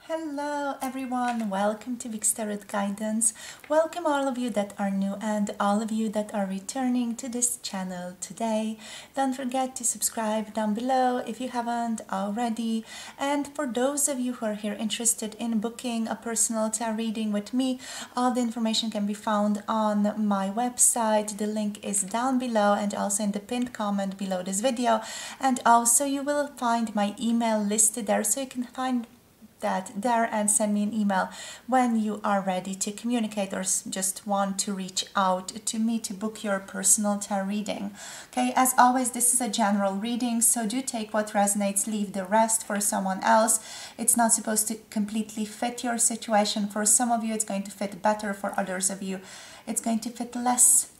Hello everyone, welcome to Vic's Tarot Guidance. Welcome all of you that are new and all of you that are returning to this channel today. Don't forget to subscribe down below if you haven't already. And for those of you who are here interested in booking a personal tarot reading with me, all the information can be found on my website. The link is down below and also in the pinned comment below this video. And also you will find my email listed there, so you can find that there and send me an email when you are ready to communicate or just want to reach out to me to book your personal tarot reading. Okay, as always, this is a general reading, so do take what resonates, leave the rest for someone else. It's not supposed to completely fit your situation. For some of you it's going to fit better, for others of you it's going to fit less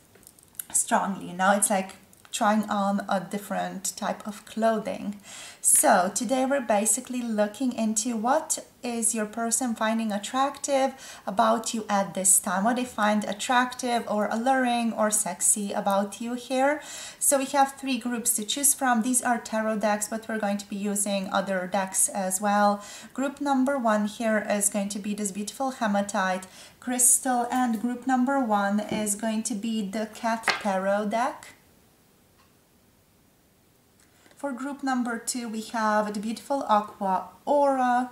strongly. It's like trying on a different type of clothing. So today we're basically looking into what is your person finding attractive about you at this time, what they find attractive or alluring or sexy about you here. So we have three groups to choose from. These are tarot decks, but we're going to be using other decks as well. Group number one here is going to be this beautiful Hematite crystal, and group number one is going to be the Cat Tarot deck. For group number two, we have the beautiful Aqua Aura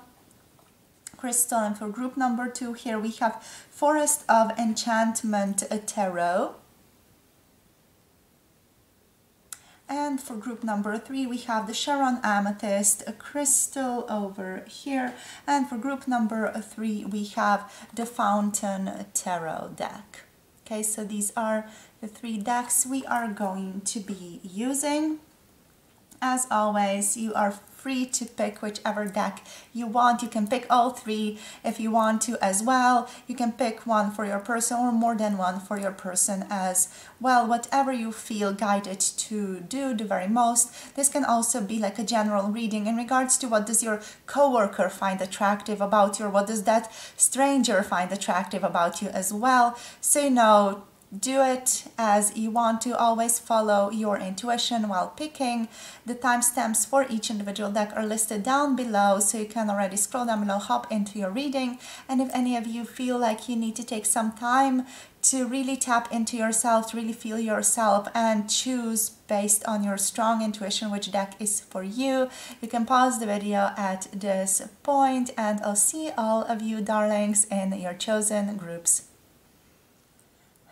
crystal, and for group number two here we have Forest of Enchantment Tarot. And for group number three, we have the Chevron Amethyst crystal over here. And for group number three, we have the Fountain Tarot deck. Okay, so these are the three decks we are going to be using. As always, you are free to pick whichever deck you want. You can pick all three if you want to as well. You can pick one for your person or more than one for your person as well. Whatever you feel guided to do the very most. This can also be like a general reading in regards to what does your coworker find attractive about you, or what does that stranger find attractive about you as well. So do it as you want to. Always follow your intuition while picking. The timestamps for each individual deck are listed down below, so you can already scroll down below, hop into your reading. And if any of you feel like you need to take some time to really tap into yourself, to really feel yourself and choose based on your strong intuition which deck is for you, you can pause the video at this point, and I'll see all of you darlings in your chosen groups.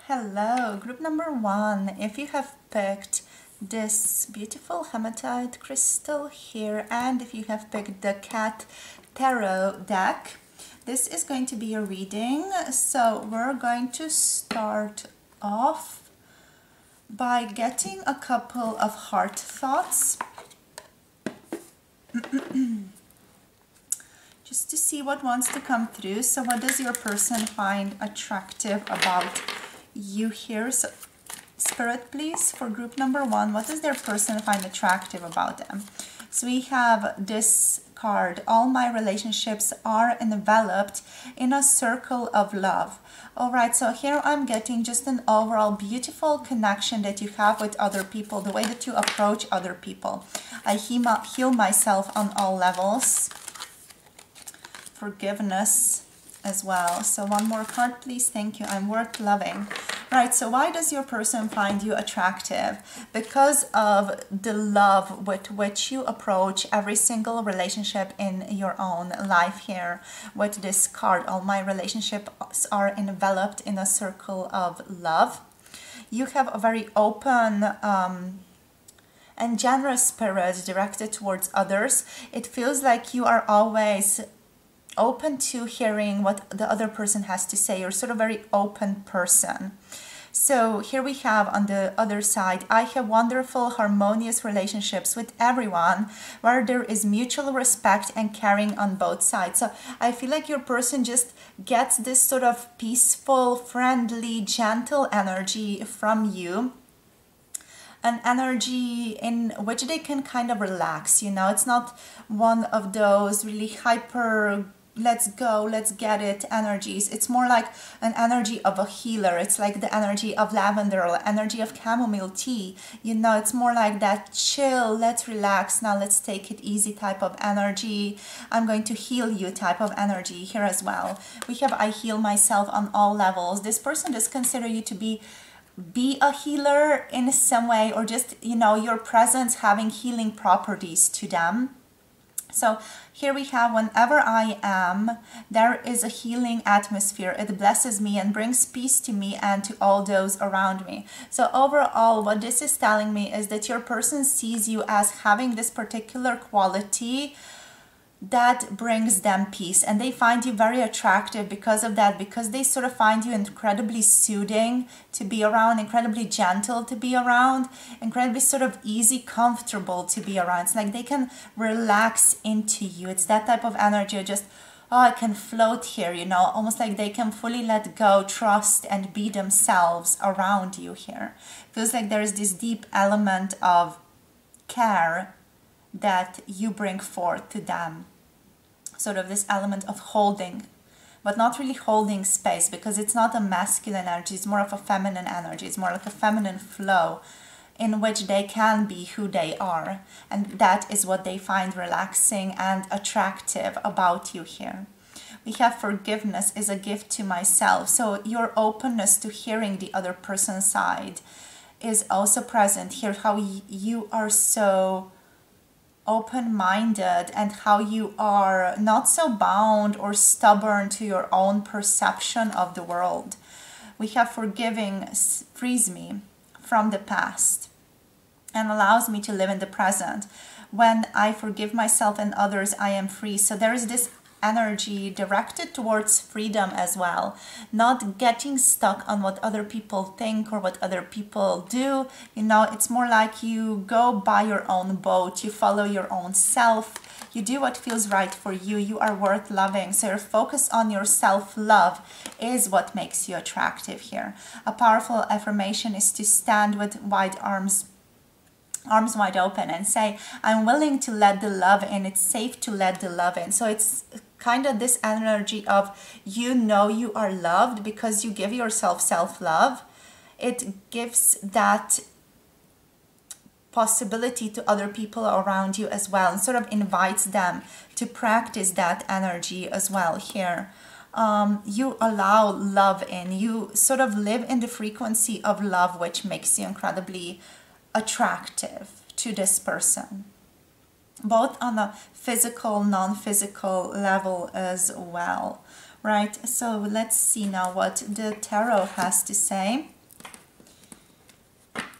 Hello, group number one. If you have picked this beautiful Hematite crystal here, and if you have picked the Cat Tarot deck, this is going to be your reading. So we're going to start off by getting a couple of heart thoughts. Just to see what wants to come through. So what does your person find attractive about you here? So Spirit, please, for group number one, what does their person find attractive about them? So we have this card: all my relationships are enveloped in a circle of love. All right, so here I'm getting just an overall beautiful connection that you have with other people, the way that you approach other people. I heal myself on all levels. Forgiveness as well. So one more card, please. Thank you. I'm worth loving. Right, so why does your person find you attractive? Because of the love with which you approach every single relationship in your own life here. With this card, all my relationships are enveloped in a circle of love. You have a very open and generous spirit directed towards others. It feels like you are always open to hearing what the other person has to say. You're sort of a very open person. So here we have on the other side, I have wonderful, harmonious relationships with everyone where there is mutual respect and caring on both sides. So I feel like your person just gets this sort of peaceful, friendly, gentle energy from you. An energy in which they can kind of relax, It's not one of those really hyper let's go, let's get it energies. It's more like an energy of a healer. It's like the energy of lavender or energy of chamomile tea. You know, it's more like that chill, let's relax, now let's take it easy type of energy. I'm going to heal you type of energy here as well. We have I heal myself on all levels. This person does consider you to be a healer in some way, or just, you know, your presence having healing properties to them. So here we have, whenever I am, there is a healing atmosphere. It blesses me and brings peace to me and to all those around me. So overall, what this is telling me is that your person sees you as having this particular quality that brings them peace, and they find you very attractive because of that, because they sort of find you incredibly soothing to be around, incredibly gentle to be around, incredibly sort of easy, comfortable to be around. It's like they can relax into you. It's that type of energy, just, oh, I can float here, you know, almost like they can fully let go, trust, and be themselves around you here. Feels like there is this deep element of care that you bring forth to them. Sort of this element of holding, but not really holding space, because it's not a masculine energy, it's more of a feminine energy. It's more like a feminine flow in which they can be who they are, and that is what they find relaxing and attractive about you here. We have forgiveness is a gift to myself. So your openness to hearing the other person's side is also present here. How you are so open-minded, and how you are not so bound or stubborn to your own perception of the world. We have forgiving frees me from the past and allows me to live in the present. When I forgive myself and others, I am free. So there is this energy directed towards freedom as well, not getting stuck on what other people think or what other people do. You know, it's more like you go by your own boat, you follow your own self, you do what feels right for you, you are worth loving. So your focus on your self-love is what makes you attractive here. A powerful affirmation is to stand with wide arms wide open and say, I'm willing to let the love in. It's safe to let the love in. So it's kind of this energy of, you know, you are loved because you give yourself self-love. It gives that possibility to other people around you as well, and sort of invites them to practice that energy as well here. You allow love in. You sort of live in the frequency of love, which makes you incredibly attractive to this person, both on a physical, non-physical level as well, right? So let's see now what the tarot has to say.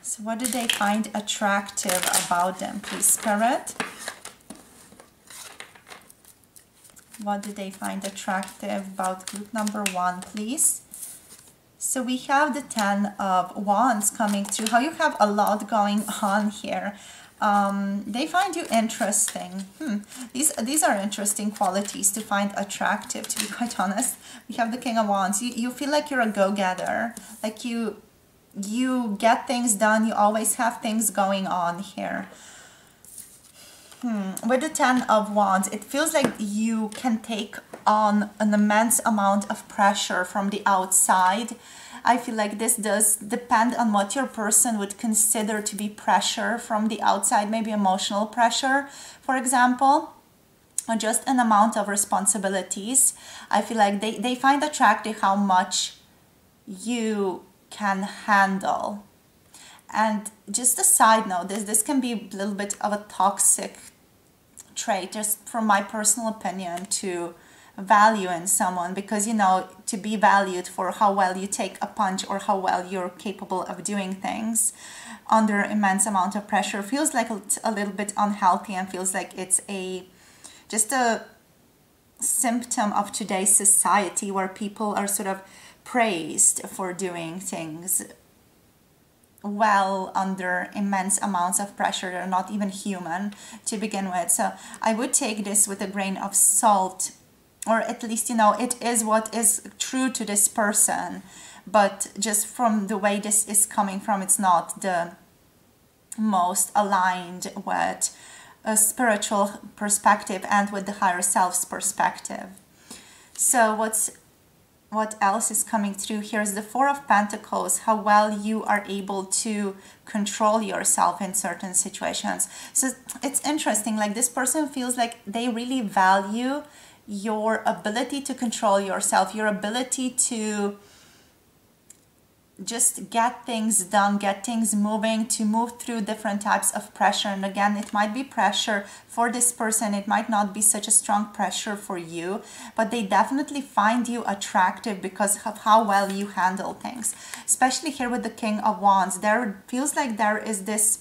So what do they find attractive about them, please, Spirit? What do they find attractive about group number 1, please? So we have the 10 of Wands coming through. How you have a lot going on here. They find you interesting. These are interesting qualities to find attractive, to be quite honest. We have the King of Wands. You feel like you're a go-getter. Like you get things done. You always have things going on here. With the 10 of Wands, it feels like you can take on an immense amount of pressure from the outside. I feel like this does depend on what your person would consider to be pressure from the outside, maybe emotional pressure, for example, or just an amount of responsibilities. I feel like they find attractive how much you can handle. And just a side note, this can be a little bit of a toxic trait, just from my personal opinion, to value in someone, because, you know, to be valued for how well you take a punch or how well you're capable of doing things under immense amount of pressure feels like a little bit unhealthy, and feels like it's just a symptom of today's society, where people are sort of praised for doing things well under immense amounts of pressure. They're not even human to begin with. So I would take this with a grain of salt, or at least, you know, it is what is true to this person, but just from the way this is coming from, it's not the most aligned with a spiritual perspective and with the higher self's perspective. So what else is coming through here is the Four of Pentacles, how well you are able to control yourself in certain situations. So it's interesting, like this person feels like they really value your ability to control yourself, your ability to just get things done, get things moving, to move through different types of pressure. And again, it might be pressure for this person, it might not be such a strong pressure for you, but they definitely find you attractive because of how well you handle things. Especially here with the King of Wands, there feels like there is this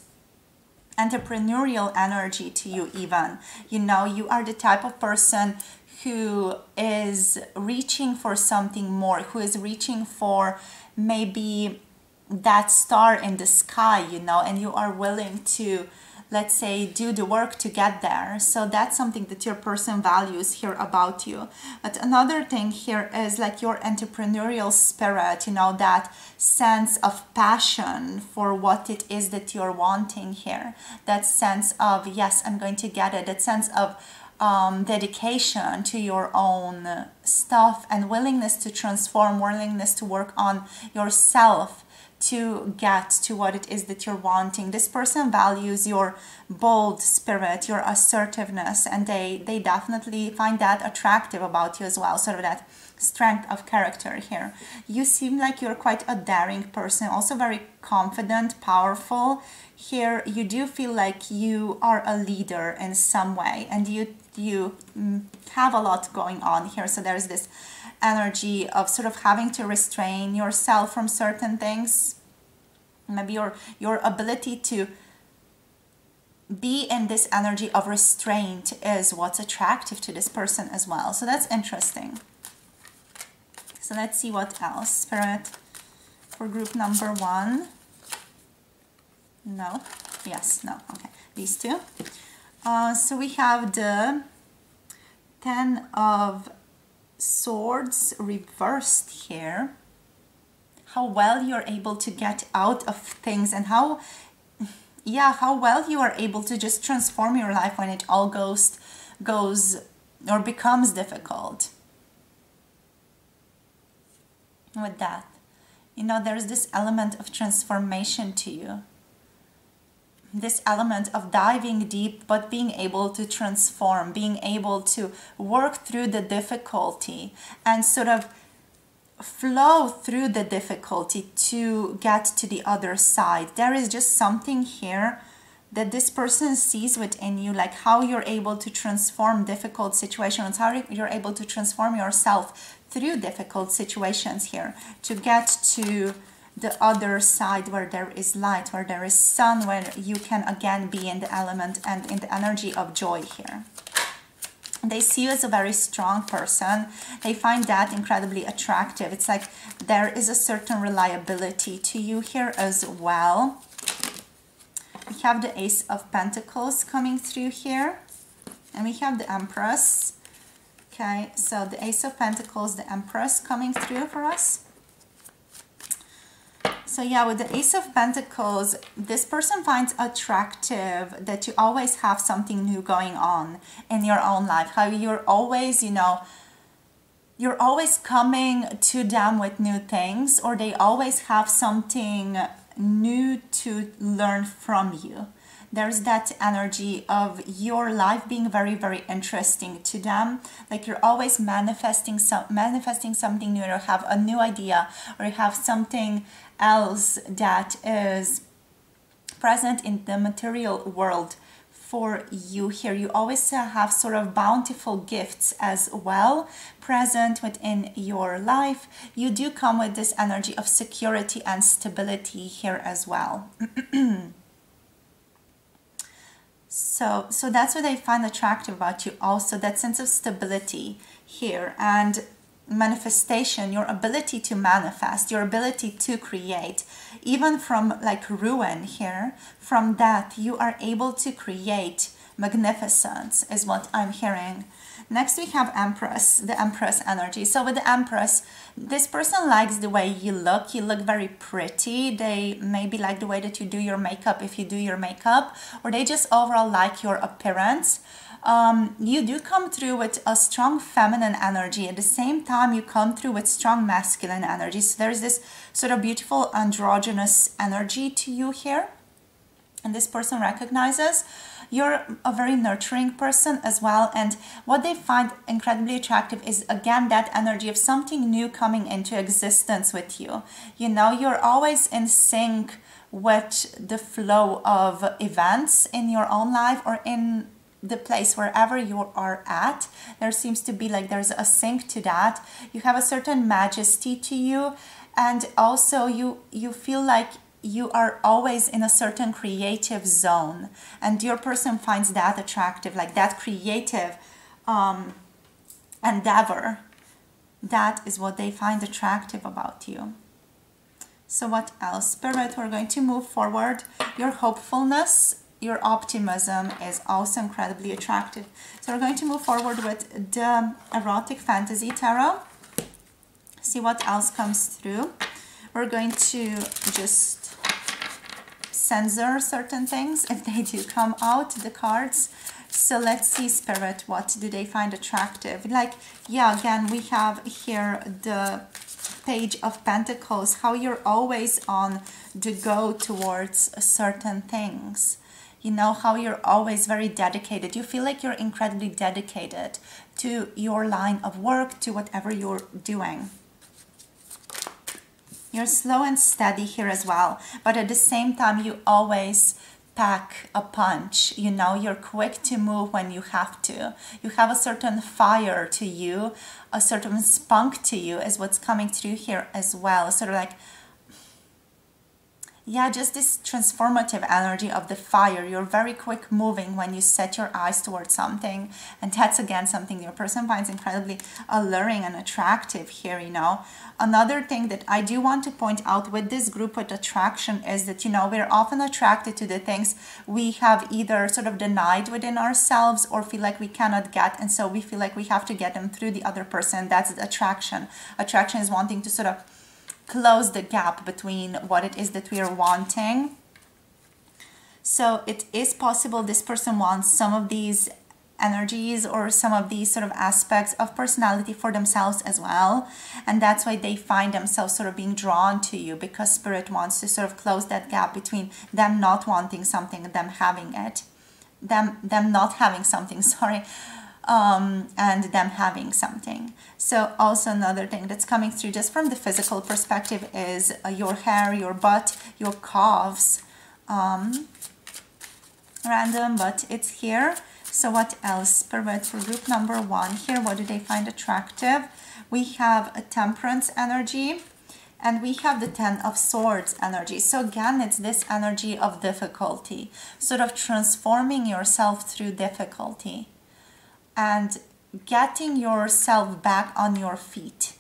entrepreneurial energy to you even. You know, you are the type of person who is reaching for something more, who is reaching for maybe that star in the sky, you know, and you are willing to, let's say, do the work to get there. So that's something that your person values here about you. But another thing here is like your entrepreneurial spirit, you know, that sense of passion for what it is that you're wanting here. That sense of, yes, I'm going to get it. That sense of dedication to your own stuff and willingness to transform, willingness to work on yourself to get to what it is that you're wanting. This person values your bold spirit, your assertiveness, and they definitely find that attractive about you as well, sort of that strength of character here. You seem like you're quite a daring person, also very confident, powerful. Here you do feel like you are a leader in some way, and you have a lot going on here. So there's this energy of sort of having to restrain yourself from certain things. Maybe your ability to be in this energy of restraint is what's attractive to this person as well. So that's interesting. So let's see what else. Spirit for group number 1. No. Yes. No. Okay. These two. So we have the Ten of Swords reversed here. How well you're able to get out of things, and how well you are able to just transform your life when it all goes or becomes difficult. With that, you know, there's this element of transformation to you. This element of diving deep, but being able to transform, being able to work through the difficulty and sort of flow through the difficulty to get to the other side. There is just something here that this person sees within you, like how you're able to transform difficult situations, how you're able to transform yourself through difficult situations here to get to the other side where there is light, where there is sun, where you can again be in the element and in the energy of joy here. They see you as a very strong person. They find that incredibly attractive. It's like there is a certain reliability to you here as well. We have the Ace of Pentacles coming through here. And we have the Empress. Okay, so the Ace of Pentacles, the Empress coming through for us. So yeah, with the Ace of Pentacles, this person finds attractive that you always have something new going on in your own life. How you're always, you know, you're always coming to them with new things, or they always have something new to learn from you. There's that energy of your life being very, very interesting to them. Like you're always manifesting something new, or have a new idea, or you have something else that is present in the material world for you here. You always have sort of bountiful gifts as well present within your life. You do come with this energy of security and stability here as well. So that's what I find attractive about you also, that sense of stability here and manifestation, your ability to manifest, your ability to create, even from like ruin here, from that you are able to create magnificence is what I'm hearing. Next we have Empress, the Empress energy. So with the Empress, this person likes the way you look. You look very pretty. They maybe like the way that you do your makeup if you do your makeup, or they just overall like your appearance. You do come through with a strong feminine energy. At the same time, you come through with strong masculine energy. So there's this sort of beautiful androgynous energy to you here. And this person recognizes you're a very nurturing person as well. And what they find incredibly attractive is, again, that energy of something new coming into existence with you. You know, you're always in sync with the flow of events in your own life or in the place wherever you are at. There seems to be like there's a sync to that. You have a certain majesty to you, and also you feel like you are always in a certain creative zone, and your person finds that attractive, like that creative endeavor. That is what they find attractive about you. So what else? Spirit, we're going to move forward. Your hopefulness, your optimism is also incredibly attractive. So we're going to move forward with the Erotic Fantasy Tarot. See what else comes through. We're going to just censor certain things if they do come out, the cards. So let's see, Spirit, what do they find attractive? Like, yeah, again, we have here the Page of Pentacles, how you're always on the go towards certain things. You know, how you're always very dedicated. You feel like you're incredibly dedicated to your line of work, to whatever you're doing. You're slow and steady here as well, but at the same time, you always pack a punch. You know, you're quick to move when you have to. You have a certain fire to you, a certain spunk to you is what's coming through here as well. Sort of like, yeah, just this transformative energy of the fire. You're very quick moving when you set your eyes towards something. And that's, again, something your person finds incredibly alluring and attractive here, you know. Another thing that I do want to point out with this group with attraction is that, you know, we're often attracted to the things we have either sort of denied within ourselves or feel like we cannot get. And so we feel like we have to get them through the other person. That's the attraction. Attraction is wanting to sort of close the gap between what it is that we are wanting. So it is possible this person wants some of these energies or some of these sort of aspects of personality for themselves as well, and that's why they find themselves sort of being drawn to you, because Spirit wants to sort of close that gap between them not wanting something and them having it, them not having something, sorry, and them having something. So also another thing that's coming through just from the physical perspective is your hair, your butt, your calves. Random, but it's here. So what else? Spirit, for group number 1 here, what do they find attractive? We have a Temperance energy, and we have the 10 of Swords energy. So again, it's this energy of difficulty, sort of transforming yourself through difficulty and getting yourself back on your feet.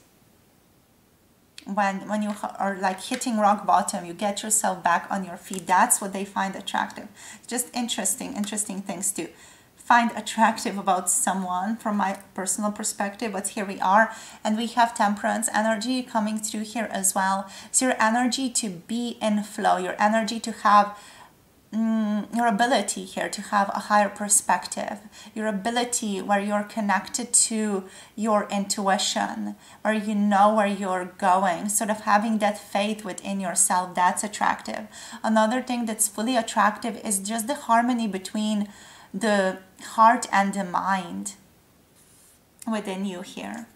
When you are like hitting rock bottom, you get yourself back on your feet. That's what they find attractive. Just interesting things to find attractive about someone from my personal perspective. But here we are, and we have Temperance energy coming through here as well. So your energy to be in flow, your energy to have your ability here to have a higher perspective, your ability where you're connected to your intuition, where you know where you're going, sort of having that faith within yourself. That's attractive. Another thing that's fully attractive is just the harmony between the heart and the mind within you here.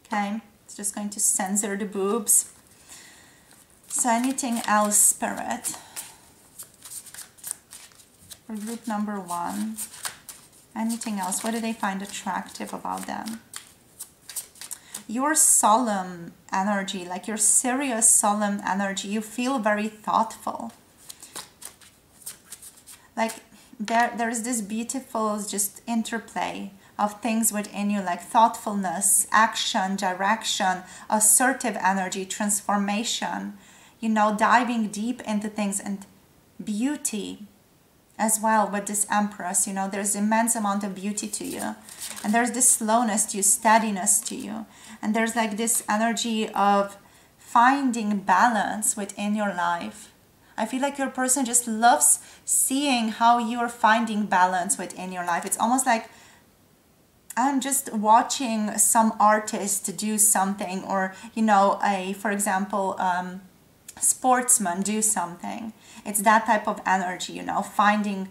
Okay, it's just going to censor the boobs. So anything else, Spirit? For group number 1, anything else? What do they find attractive about them? Your solemn energy, like your serious, solemn energy. You feel very thoughtful. Like there's this beautiful just interplay of things within you, like thoughtfulness, action, direction, assertive energy, transformation, you know, diving deep into things, and beauty as well with this Empress. You know, there's immense amount of beauty to you, and there's this slowness to you, steadiness to you, and there's like this energy of finding balance within your life. I feel like your person just loves seeing how you're finding balance within your life. It's almost like I'm just watching some artist do something, or you know, for example, sportsman do something. It's that type of energy, you know, finding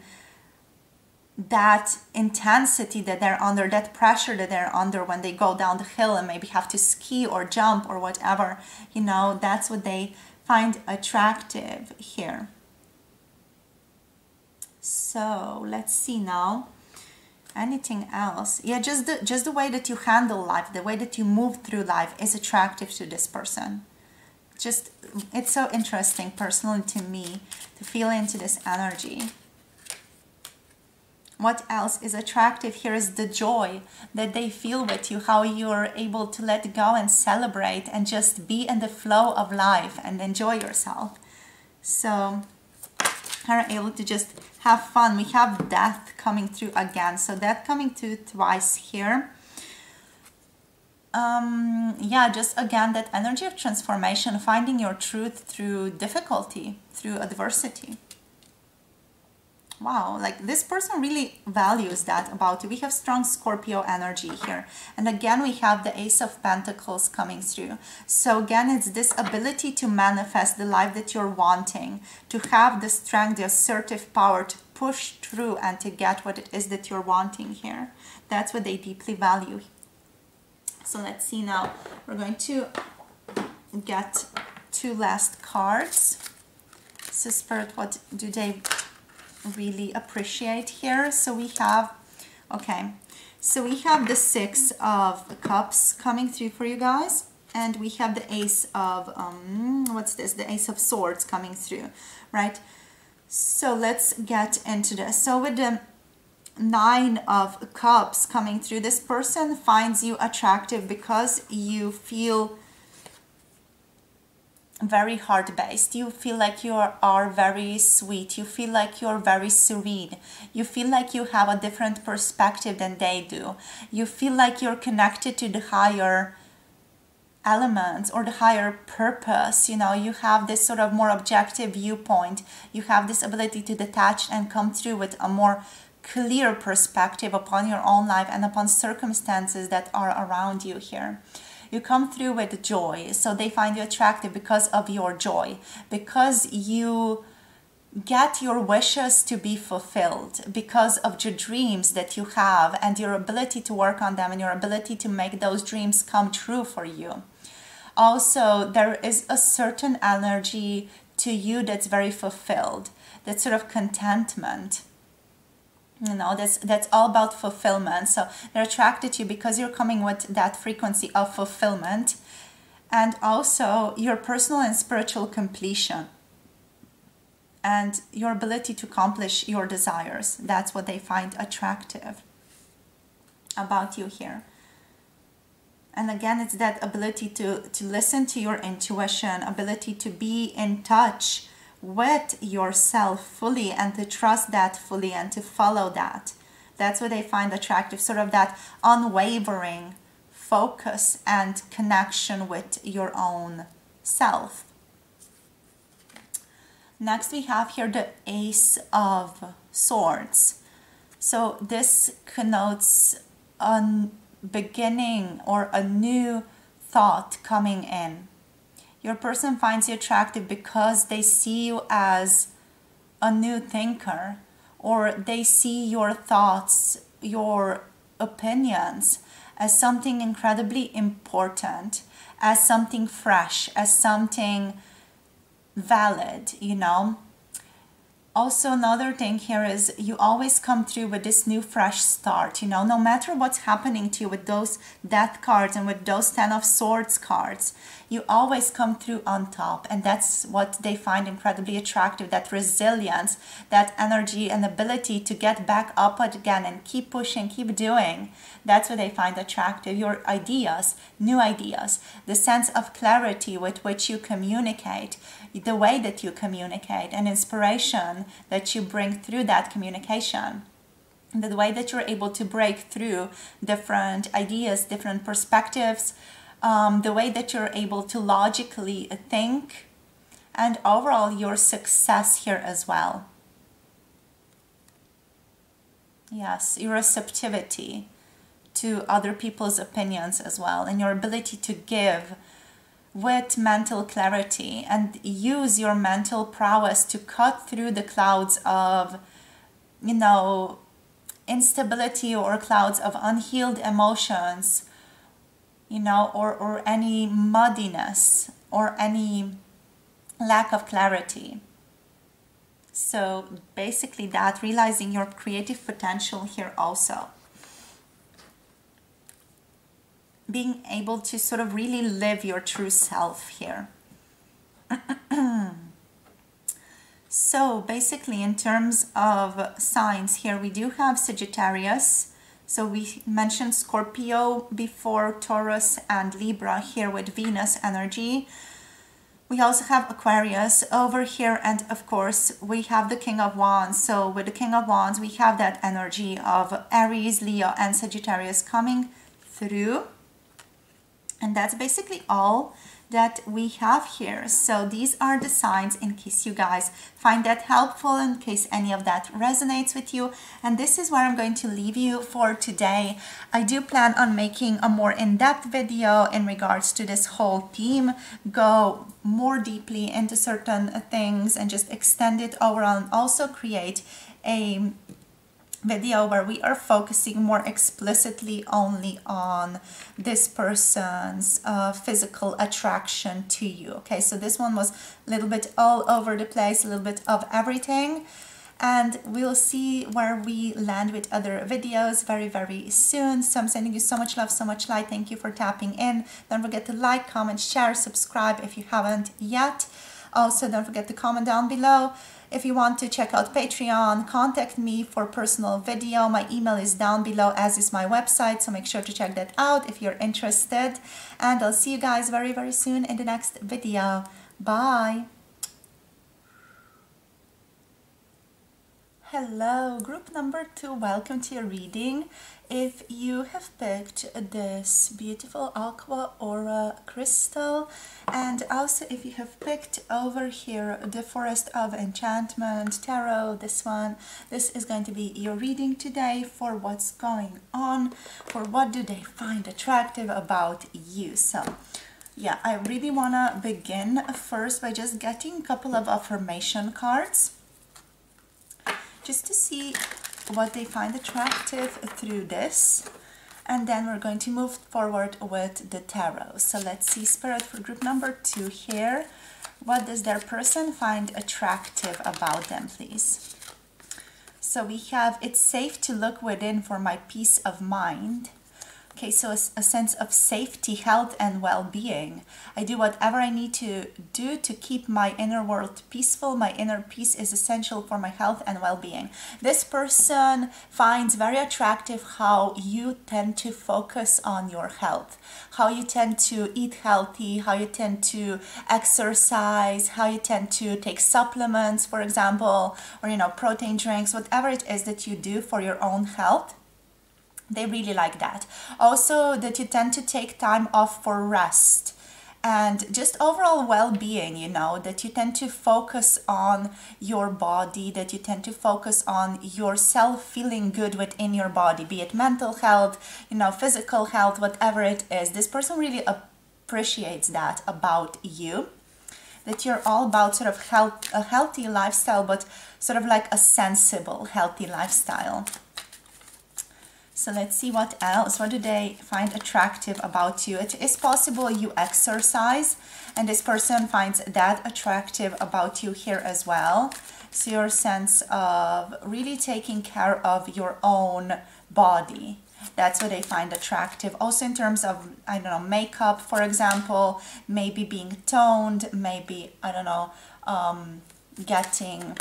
that intensity that they're under, that pressure that they're under when they go down the hill and maybe have to ski or jump or whatever, you know, that's what they find attractive here. So let's see now. Anything else? Yeah, just the way that you handle life, the way that you move through life is attractive to this person. Just, it's so interesting personally to me to feel into this energy. What else is attractive here is the joy that they feel with you, how you're able to let go and celebrate and just be in the flow of life and enjoy yourself. So are able to just have fun. We have death coming through again, so death coming through twice here. Yeah, just again that energy of transformation, finding your truth through difficulty, through adversity. Wow, like this person really values that about you. We have strong Scorpio energy here. And again, we have the Ace of Pentacles coming through. So again, it's this ability to manifest the life that you're wanting, to have the strength, the assertive power to push through and to get what it is that you're wanting here. That's what they deeply value. So let's see now. We're going to get two last cards. So Spirit, what do they really appreciate here? So we have, okay, so we have the Six of Cups coming through for you guys, and we have the Ace of what's this, the Ace of Swords coming through, right? So let's get into this. So with the Nine of Cups coming through, this person finds you attractive because you feel very heart-based. You feel like you are very sweet. You feel like you're very serene. You feel like you have a different perspective than they do. You feel like you're connected to the higher elements or the higher purpose. You know, you have this sort of more objective viewpoint. You have this ability to detach and come through with a more clear perspective upon your own life and upon circumstances that are around you here. You come through with joy, so they find you attractive because of your joy, because you get your wishes to be fulfilled, because of your dreams that you have and your ability to work on them and your ability to make those dreams come true for you. Also, there is a certain energy to you that's very fulfilled, that sort of contentment. You know, that's all about fulfillment. So they're attracted to you because you're coming with that frequency of fulfillment, and also your personal and spiritual completion and your ability to accomplish your desires. That's what they find attractive about you here. And again, it's that ability to listen to your intuition, ability to be in touch with yourself fully and to trust that fully and to follow that. That's what they find attractive, sort of that unwavering focus and connection with your own self. Next we have here the Ace of Swords. So this connotes a beginning or a new thought coming in. Your person finds you attractive because they see you as a new thinker, or they see your thoughts, your opinions as something incredibly important, as something fresh, as something valid, you know. Also, another thing here is you always come through with this new fresh start, you know, no matter what's happening to you with those Death cards and with those Ten of Swords cards, you always come through on top. And that's what they find incredibly attractive, that resilience, that energy and ability to get back up again and keep pushing, keep doing. That's what they find attractive. Your ideas, new ideas, the sense of clarity with which you communicate, the way that you communicate, and inspiration that you bring through that communication. The way that you're able to break through different ideas, different perspectives, the way that you're able to logically think, and overall your success here as well. Yes, your receptivity to other people's opinions as well, and your ability to give with mental clarity and use your mental prowess to cut through the clouds of, you know, instability or clouds of unhealed emotions, you know, or any muddiness or any lack of clarity. So basically that, realizing your creative potential here also. Being able to sort of really live your true self here. So basically in terms of signs here, we do have Sagittarius. So we mentioned Scorpio before, Taurus and Libra here with Venus energy. We also have Aquarius over here, and of course we have the King of Wands. So with the King of Wands we have that energy of Aries, Leo and Sagittarius coming through. And that's basically all that we have here. So these are the signs in case you guys find that helpful, in case any of that resonates with you. And this is where I'm going to leave you for today. I do plan on making a more in-depth video in regards to this whole theme, go more deeply into certain things and just extend it overall, and also create a video where we are focusing more explicitly only on this person's physical attraction to you. Okay, so this one was a little bit all over the place, a little bit of everything, and we'll see where we land with other videos very, very soon. So I'm sending you so much love, so much light. Thank you for tapping in. Don't forget to like, comment, share, subscribe if you haven't yet. Also, don't forget to comment down below. If you want to check out Patreon, contact me for personal video. My email is down below, as is my website, so make sure to check that out if you're interested. And I'll see you guys very, very soon in the next video. Bye! Hello, group number 2, welcome to your reading. If you have picked this beautiful Aqua Aura crystal, and also if you have picked over here the Forest of Enchantment Tarot, this one, this is going to be your reading today for what's going on, for what do they find attractive about you. So yeah, I really want to begin first by just getting a couple of affirmation cards, just to see what they find attractive through this, and then we're going to move forward with the tarot. So let's see, Spirit, for group number 2 here, what does their person find attractive about them, please? So we have, it's safe to look within for my peace of mind. Okay, so a sense of safety, health, and well-being. I do whatever I need to do to keep my inner world peaceful. My inner peace is essential for my health and well-being. This person finds very attractive how you tend to focus on your health, how you tend to eat healthy, how you tend to exercise, how you tend to take supplements, for example, or, you know, protein drinks, whatever it is that you do for your own health. They really like that. Also, that you tend to take time off for rest and just overall well-being, you know, that you tend to focus on your body, that you tend to focus on yourself feeling good within your body, be it mental health, you know, physical health, whatever it is. This person really appreciates that about you, that you're all about sort of a healthy lifestyle, but sort of like a sensible, healthy lifestyle. So let's see what else. What do they find attractive about you? It is possible you exercise, and this person finds that attractive about you here as well. So your sense of really taking care of your own body, that's what they find attractive. Also in terms of, I don't know, makeup, for example, maybe being toned, maybe, I don't know, getting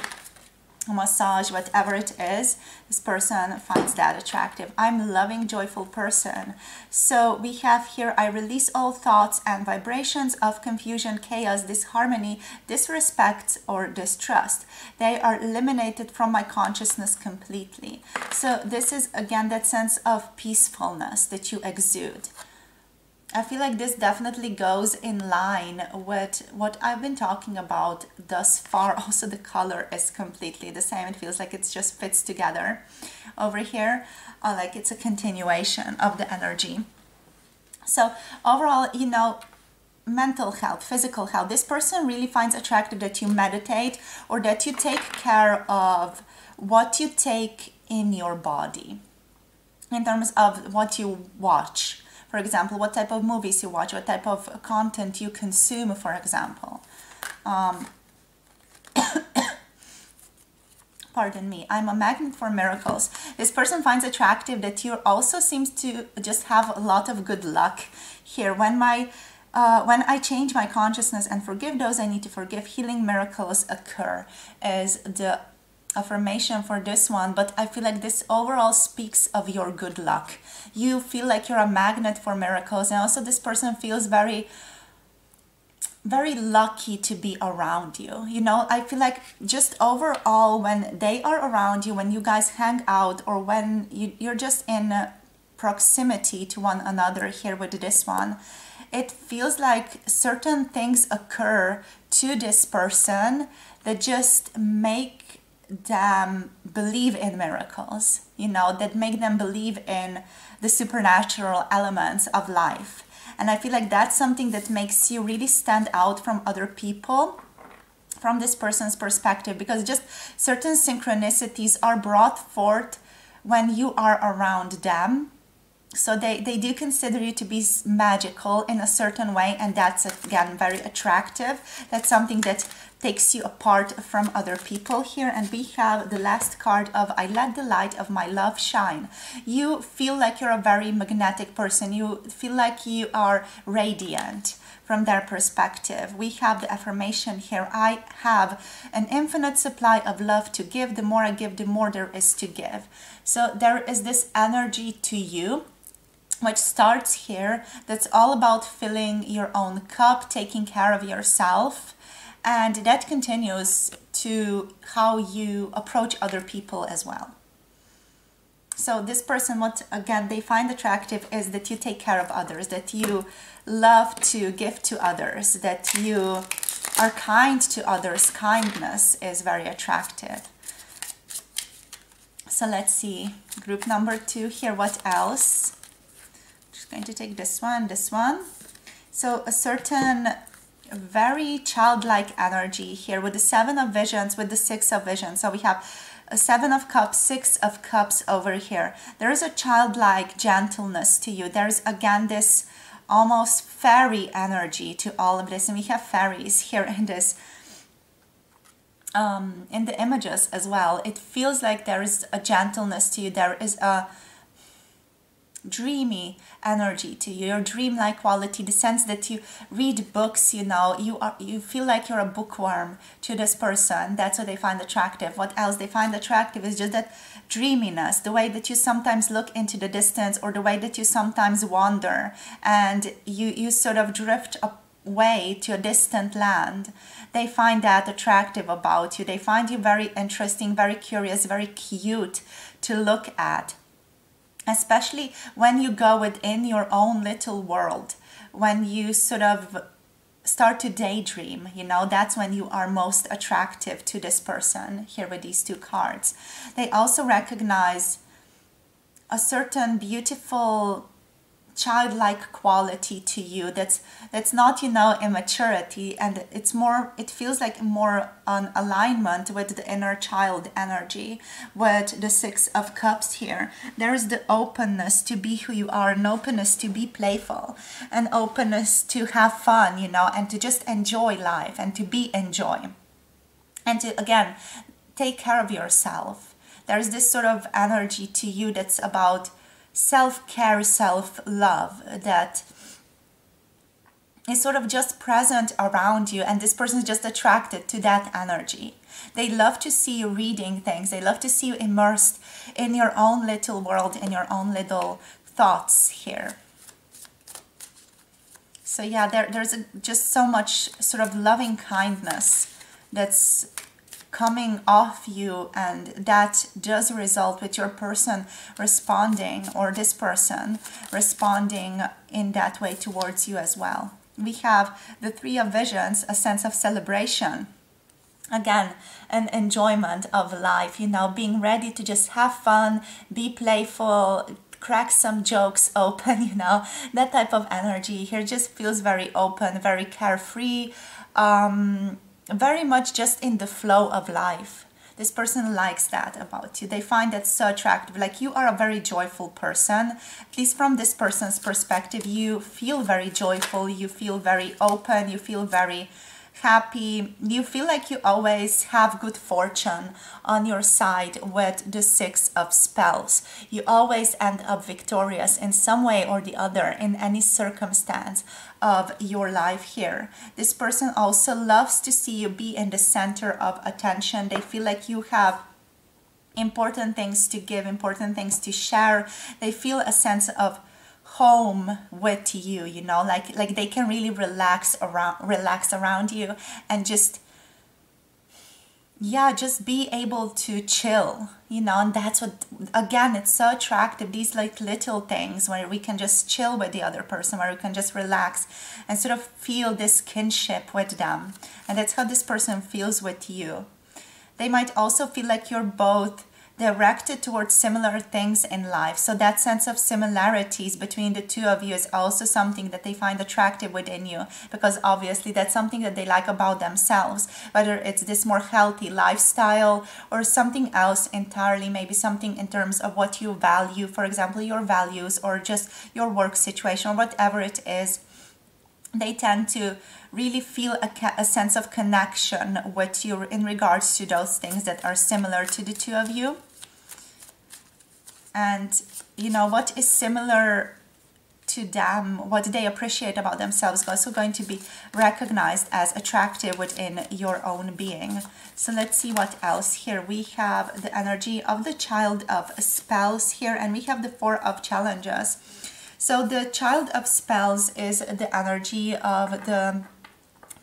a massage, whatever it is, this person finds that attractive. I'm a loving, joyful person. So we have here, I release all thoughts and vibrations of confusion, chaos, disharmony, disrespect, or distrust. They are eliminated from my consciousness completely. So this is again that sense of peacefulness that you exude. I feel like this definitely goes in line with what I've been talking about thus far. Also, the color is completely the same. It feels like it just fits together over here, like it's a continuation of the energy. So overall, you know, mental health, physical health, this person really finds attractive that you meditate or that you take care of what you take in your body in terms of what you watch. For example, what type of movies you watch, what type of content you consume, for example. Pardon me, I'm a magnet for miracles. This person finds attractive that you also seems to just have a lot of good luck here. When I change my consciousness and forgive those I need to forgive, healing miracles occur is the affirmation for this one. But I feel like this overall speaks of your good luck. You feel like you're a magnet for miracles, and also this person feels very lucky to be around you. You know, I feel like just overall when they are around you, when you guys hang out, or when you're just in proximity to one another here with this one, it feels like certain things occur to this person that just make them believe in miracles, you know, that make them believe in the supernatural elements of life. And I feel like that's something that makes you really stand out from other people, from this person's perspective, because just certain synchronicities are brought forth when you are around them. So they do consider you to be magical in a certain way, and that's, again, very attractive. That's something that takes you apart from other people here. And we have the last card of I let the light of my love shine. You feel like you're a very magnetic person. You feel like you are radiant from their perspective. We have the affirmation here. I have an infinite supply of love to give. The more I give, the more there is to give. So there is this energy to you which starts here, that's all about filling your own cup, taking care of yourself, and that continues to how you approach other people as well. So this person, what again they find attractive is that you take care of others, that you love to give to others, that you are kind to others. Kindness is very attractive. So let's see, group number 2 here, what else? Going to take this one. So a certain very childlike energy here with the 7 of visions, with the 6 of visions. So we have a 7 of cups, 6 of cups over here. There is a childlike gentleness to you. There's again this almost fairy energy to all of this, and we have fairies here in this in the images as well. It feels like there is a gentleness to you. There is a dreamy energy to you, your dreamlike quality, the sense that you read books, you know, you feel like you're a bookworm to this person. That's what they find attractive. What else they find attractive is just that dreaminess, the way that you sometimes look into the distance, or the way that you sometimes wander and you sort of drift away to a distant land. They find that attractive about you. They find you very interesting, very curious, very cute to look at. Especially when you go within your own little world, when you sort of start to daydream, you know, that's when you are most attractive to this person here with these 2 cards. They also recognize a certain beautiful childlike quality to you that's not, you know, immaturity, and it's more, it feels like more on alignment with the inner child energy. With the 6 of cups here, there's the openness to be who you are, an openness to be playful, an openness to have fun, you know, and to just enjoy life and to be enjoy, and to again take care of yourself. There's this sort of energy to you that's about self-care, self-love, that is sort of just present around you, and this person is just attracted to that energy. They love to see you reading things. They love to see you immersed in your own little world, in your own little thoughts here. So yeah, there's just so much sort of loving kindness that's coming off you, and that does result with your person responding, or this person responding in that way towards you as well. We have the Three of Visions, a sense of celebration. Again, an enjoyment of life, you know, being ready to just have fun, be playful, crack some jokes open, you know, that type of energy here just feels very open, very carefree, very much just in the flow of life. This person likes that about you. They find that so attractive. Like, you are a very joyful person. At least from this person's perspective, you feel very joyful, you feel very open, you feel very happy, you feel like you always have good fortune on your side with the Six of Spells. You always end up victorious in some way or the other in any circumstance of your life here. This person also loves to see you be in the center of attention. They feel like you have important things to give, important things to share. They feel a sense of home with you, you know, like they can really relax around you, and just, yeah, just be able to chill, you know. And that's what, again, it's so attractive, these like little things where we can just chill with the other person, where we can just relax and sort of feel this kinship with them. And that's how this person feels with you. They might also feel like you're both directed towards similar things in life. So that sense of similarities between the two of you is also something that they find attractive within you, because obviously that's something that they like about themselves, whether it's this more healthy lifestyle or something else entirely, maybe something in terms of what you value, for example, your values, or just your work situation, or whatever it is. They tend to really feel a sense of connection with you in regards to those things that are similar to the two of you. And, you know, what is similar to them, what they appreciate about themselves, is also going to be recognized as attractive within your own being. So let's see what else here. We have the energy of the Child of Spells here, and we have the Four of Challenges. So the Child of Spells is the energy of the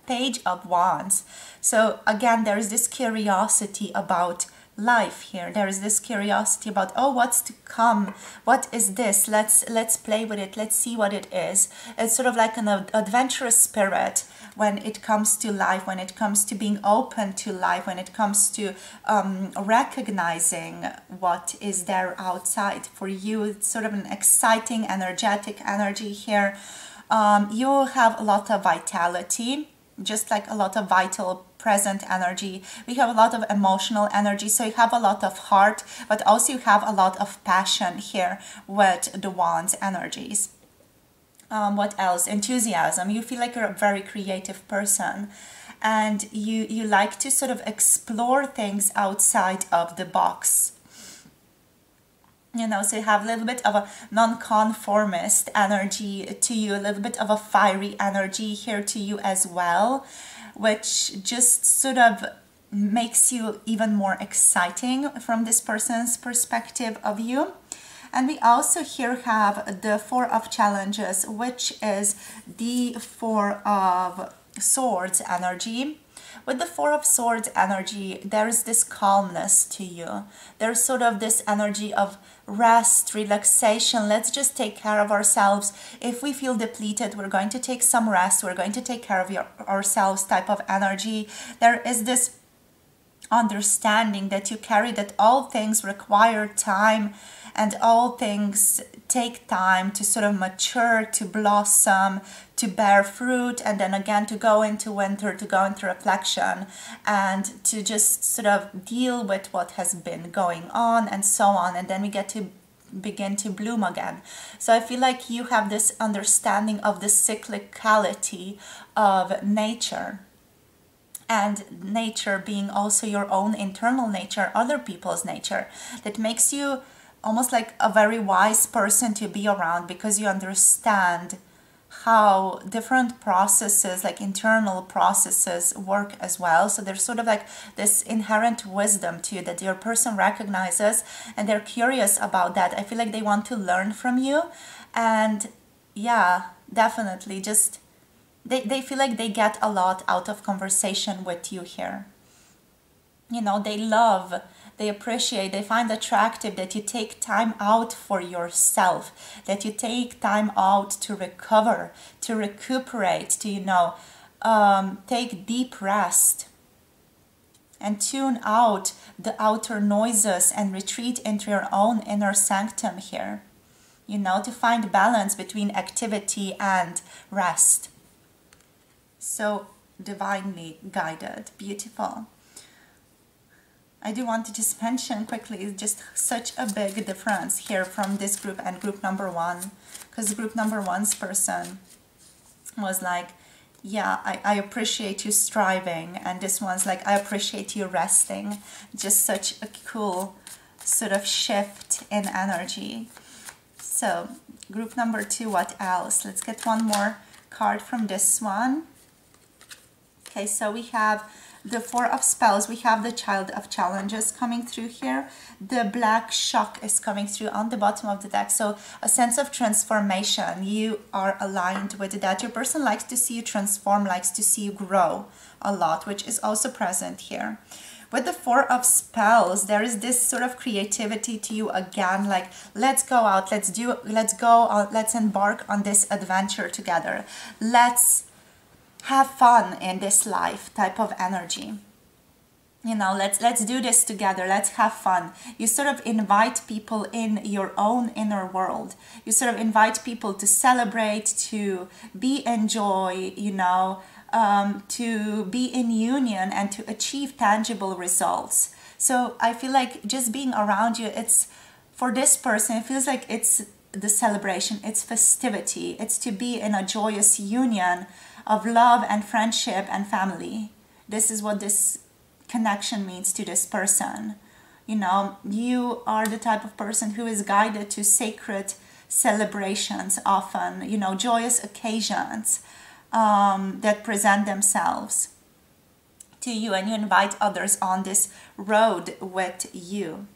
Page of Wands. So again, there is this curiosity about life here. There is this curiosity about, oh, what's to come? What is this? Let's play with it. Let's see what it is. It's sort of like an adventurous spirit when it comes to life, when it comes to being open to life, when it comes to recognizing what is there outside for you. It's sort of an exciting, energetic energy here. You have a lot of vitality, just like a lot of vital present energy. We have a lot of emotional energy, so you have a lot of heart, but also you have a lot of passion here with the Wands energies. What else? Enthusiasm. You feel like you're a very creative person, and you like to sort of explore things outside of the box. You know, so you have a little bit of a non-conformist energy to you, a little bit of a fiery energy here to you as well, which just sort of makes you even more exciting from this person's perspective of you. And we also here have the Four of Challenges, which is the Four of Swords energy. With the Four of Swords energy, there is this calmness to you. There's sort of this energy of rest, relaxation. Let's just take care of ourselves. If we feel depleted, we're going to take some rest. We're going to take care of ourselves type of energy. There is this understanding that you carry, that all things require time, and all things take time to sort of mature, to blossom, to bear fruit, and then again to go into winter, to go into reflection, and to just sort of deal with what has been going on and so on, and then we get to begin to bloom again. So I feel like you have this understanding of the cyclicality of nature, and nature being also your own internal nature, other people's nature, that makes you almost like a very wise person to be around, because you understand how different processes, like internal processes, work as well. So there's sort of like this inherent wisdom to you that your person recognizes, and they're curious about that. I feel like they want to learn from you, and yeah, definitely just they feel like they get a lot out of conversation with you here. You know, they love, they appreciate, they find attractive that you take time out for yourself, that you take time out to recover, to recuperate, to, you know, take deep rest and tune out the outer noises and retreat into your own inner sanctum here. You know, to find balance between activity and rest. So divinely guided, beautiful. I do want to just mention quickly, just such a big difference here from this group and group number one, because group number one's person was like, yeah, I appreciate you striving, and this one's like, I appreciate you resting. Just such a cool sort of shift in energy. So group number two, what else? Let's get one more card from this one. Okay, so we have the Four of Spells, we have the Child of Challenges coming through here. The Black Shock is coming through on the bottom of the deck. So a sense of transformation. You are aligned with that. Your person likes to see you transform, likes to see you grow a lot, which is also present here. With the Four of Spells, there is this sort of creativity to you again, like, let's go out, let's embark on this adventure together. Let's have fun in this life type of energy. You know, let's do this together, let's have fun. You sort of invite people in your own inner world. You sort of invite people to celebrate, to be in joy, you know, to be in union and to achieve tangible results. So I feel like just being around you, it's, for this person, it feels like it's the celebration, it's festivity, it's to be in a joyous union of love and friendship and family. This is what this connection means to this person. You know, you are the type of person who is guided to sacred celebrations often, you know, joyous occasions that present themselves to you, and you invite others on this road with you.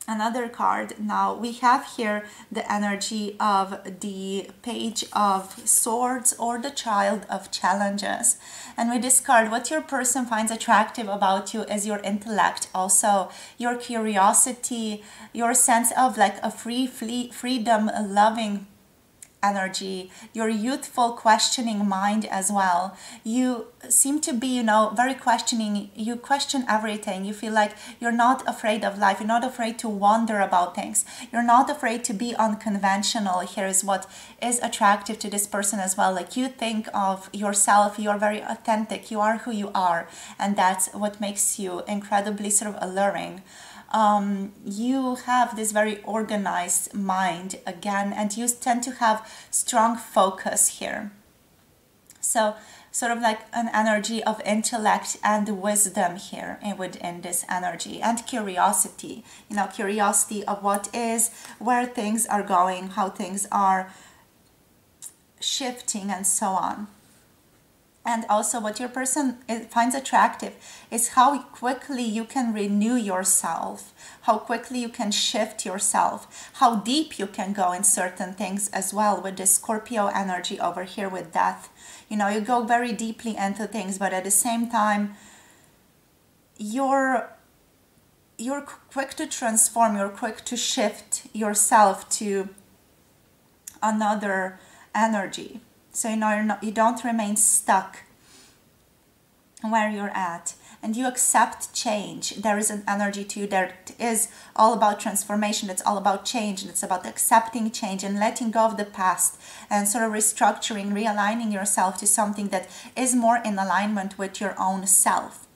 Another card. Now we have here the energy of the Page of Swords or the Child of Challenges. And with this card, what your person finds attractive about you is your intellect, also your curiosity, your sense of like a freedom loving energy, your youthful questioning mind as well. You seem to be, you know, very questioning. You question everything. You feel like you're not afraid of life. You're not afraid to wonder about things. You're not afraid to be unconventional. Here is what is attractive to this person as well. Like, you think of yourself, you're very authentic, you are who you are, and that's what makes you incredibly sort of alluring. You have this very organized mind again, and you tend to have strong focus here. So sort of like an energy of intellect and wisdom here within this energy, and curiosity, you know, curiosity of what is, where things are going, how things are shifting, and so on. And also what your person finds attractive is how quickly you can renew yourself, how quickly you can shift yourself, how deep you can go in certain things as well with the Scorpio energy over here with death. You know, you go very deeply into things, but at the same time, you're quick to transform, you're quick to shift yourself to another energy. So, you know, you don't remain stuck where you're at, and you accept change. There is an energy to you that is all about transformation. It's all about change, and it's about accepting change and letting go of the past and sort of restructuring, realigning yourself to something that is more in alignment with your own self.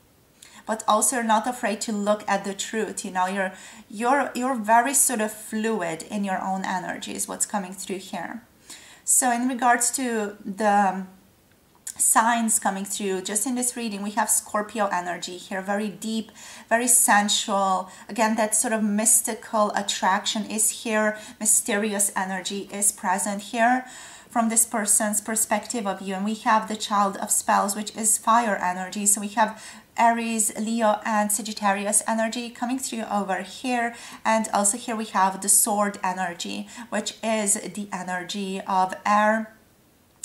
But also, you're not afraid to look at the truth. You know, you're very sort of fluid in your own energy is what's coming through here. So in regards to the signs coming through, just in this reading, we have Scorpio energy here, very deep, very sensual. Again, that sort of mystical attraction is here. Mysterious energy is present here from this person's perspective of you. And we have the Child of Spells, which is fire energy. So we have Aries, Leo, and Sagittarius energy coming through over here. And also here we have the Sword energy, which is the energy of air,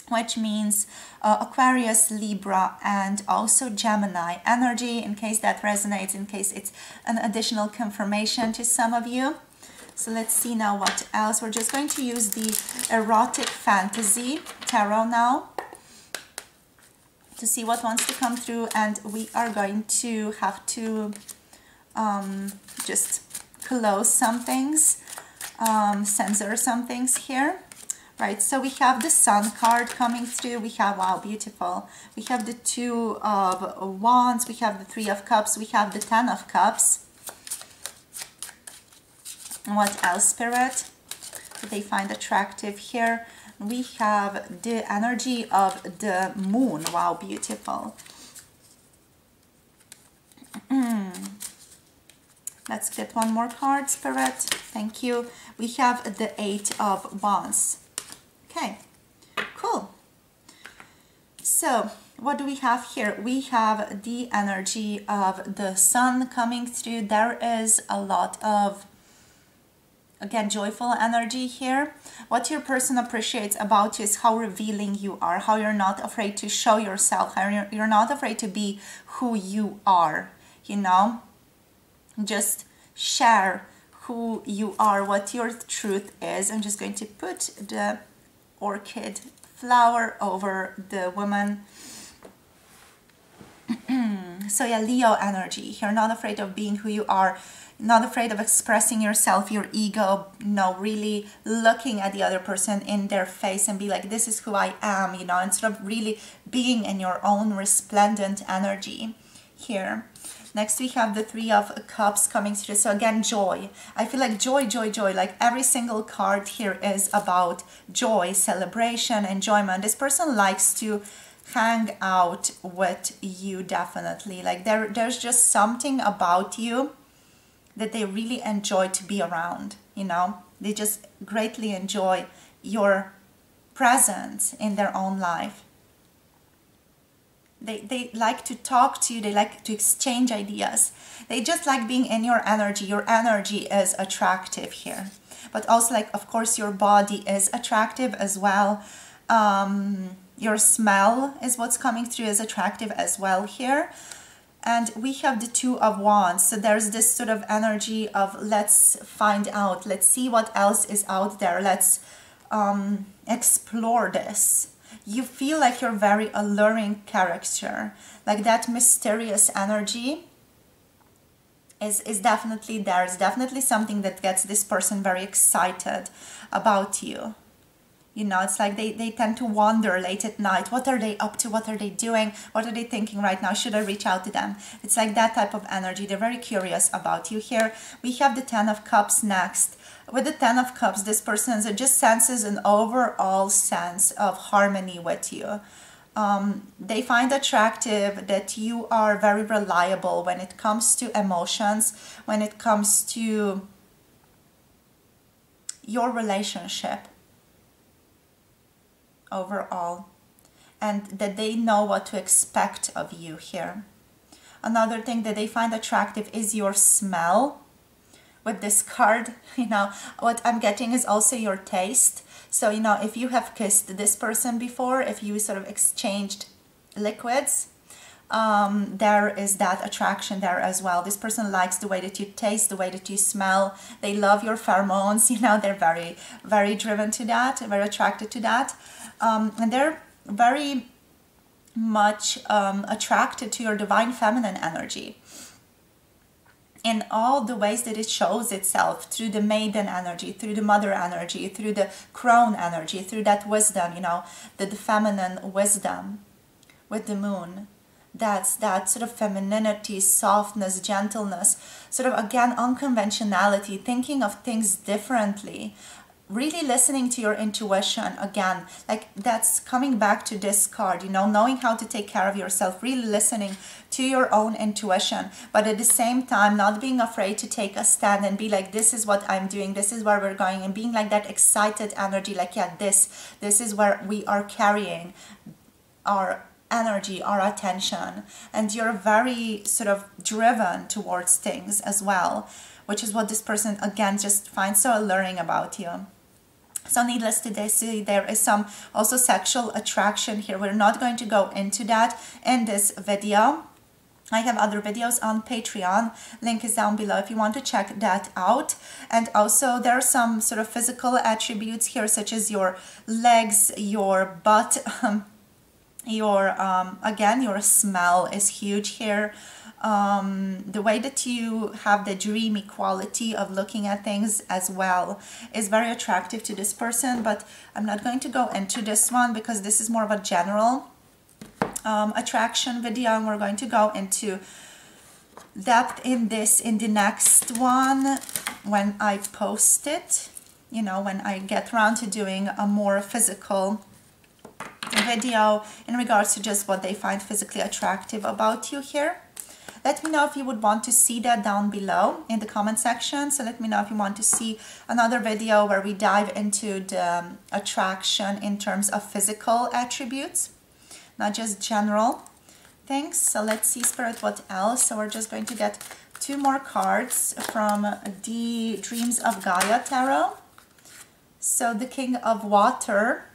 which means Aquarius, Libra, and also Gemini energy, in case that resonates, in case it's an additional confirmation to some of you. So let's see now what else. We're just going to use the erotic fantasy tarot now to see what wants to come through, and we are going to have to just close some things, censor some things here. Right, so we have the Sun card coming through. We have, wow, beautiful. We have the Two of Wands. We have the Three of Cups. We have the Ten of Cups. And what else, Spirit, do they find attractive here? We have the energy of the Moon. Wow, beautiful. Let's get one more card, Spirit. Thank you. We have the Eight of Wands. Okay, cool. So what do we have here? We have the energy of the Sun coming through. There is a lot of, again, joyful energy here. What your person appreciates about you is how revealing you are, how you're not afraid to show yourself, how you're not afraid to be who you are, you know? Just share who you are, what your truth is. I'm just going to put the orchid flower over the woman. So yeah, Leo energy. You're not afraid of being who you are, not afraid of expressing yourself, your ego, no, really looking at the other person in their face and be like, this is who I am, you know, and sort of really being in your own resplendent energy here. Next, we have the Three of Cups coming through. So again, joy. I feel like joy, joy, joy. Like every single card here is about joy, celebration, enjoyment. This person likes to hang out with you, definitely. Like there's just something about you that they really enjoy to be around, you know. They just greatly enjoy your presence in their own life. They like to talk to you, they like to exchange ideas. They just like being in your energy. Your energy is attractive here. But also, like, of course, your body is attractive as well. Your smell is what's coming through, is attractive as well here. And we have the Two of Wands. So there's this sort of energy of let's find out. Let's see what else is out there. Let's explore this. You feel like you're very alluring character, like that mysterious energy is definitely there. It's definitely something that gets this person very excited about you. You know, it's like they tend to wander late at night. What are they up to? What are they doing? What are they thinking right now? Should I reach out to them? It's like that type of energy. They're very curious about you here. We have the Ten of Cups next. With the Ten of Cups, this person just senses an overall sense of harmony with you. They find attractive that you are very reliable when it comes to emotions, when it comes to your relationship overall, and that they know what to expect of you here. Another thing that they find attractive is your smell. With this card, you know, what I'm getting is also your taste. So, you know, if you have kissed this person before, if you sort of exchanged liquids, there is that attraction there as well. This person likes the way that you taste, the way that you smell. They love your pheromones, you know, they're very, very driven to that, very attracted to that. And they're very much attracted to your divine feminine energy in all the ways that it shows itself, through the maiden energy, through the mother energy, through the crone energy, through that wisdom, you know, the feminine wisdom with the moon. That's that sort of femininity, softness, gentleness, sort of, again, unconventionality, thinking of things differently, really listening to your intuition. Again, like, that's coming back to this card, you know, knowing how to take care of yourself, really listening to your own intuition, but at the same time not being afraid to take a stand and be like, this is what I'm doing, this is where we're going, and being like that excited energy, like, yeah, this is where we are carrying our energy, our attention. And you're very sort of driven towards things as well, which is what this person, again, just finds so alluring about you. So needless to say, there is some also sexual attraction here. We're not going to go into that in this video. I have other videos on Patreon. Link is down below if you want to check that out. And also there are some sort of physical attributes here, such as your legs, your butt, again, your smell is huge here. The way that you have the dreamy quality of looking at things as well is very attractive to this person, but I'm not going to go into this one because this is more of a general attraction video, and we're going to go into depth in this in the next one when I post it, you know, when I get around to doing a more physical video in regards to just what they find physically attractive about you here. Let me know if you would want to see that down below in the comment section. So let me know if you want to see another video where we dive into the attraction in terms of physical attributes, not just general things. So let's see, Spirit, what else? So we're just going to get 2 more cards from the Dreams of Gaia Tarot. So the King of Water,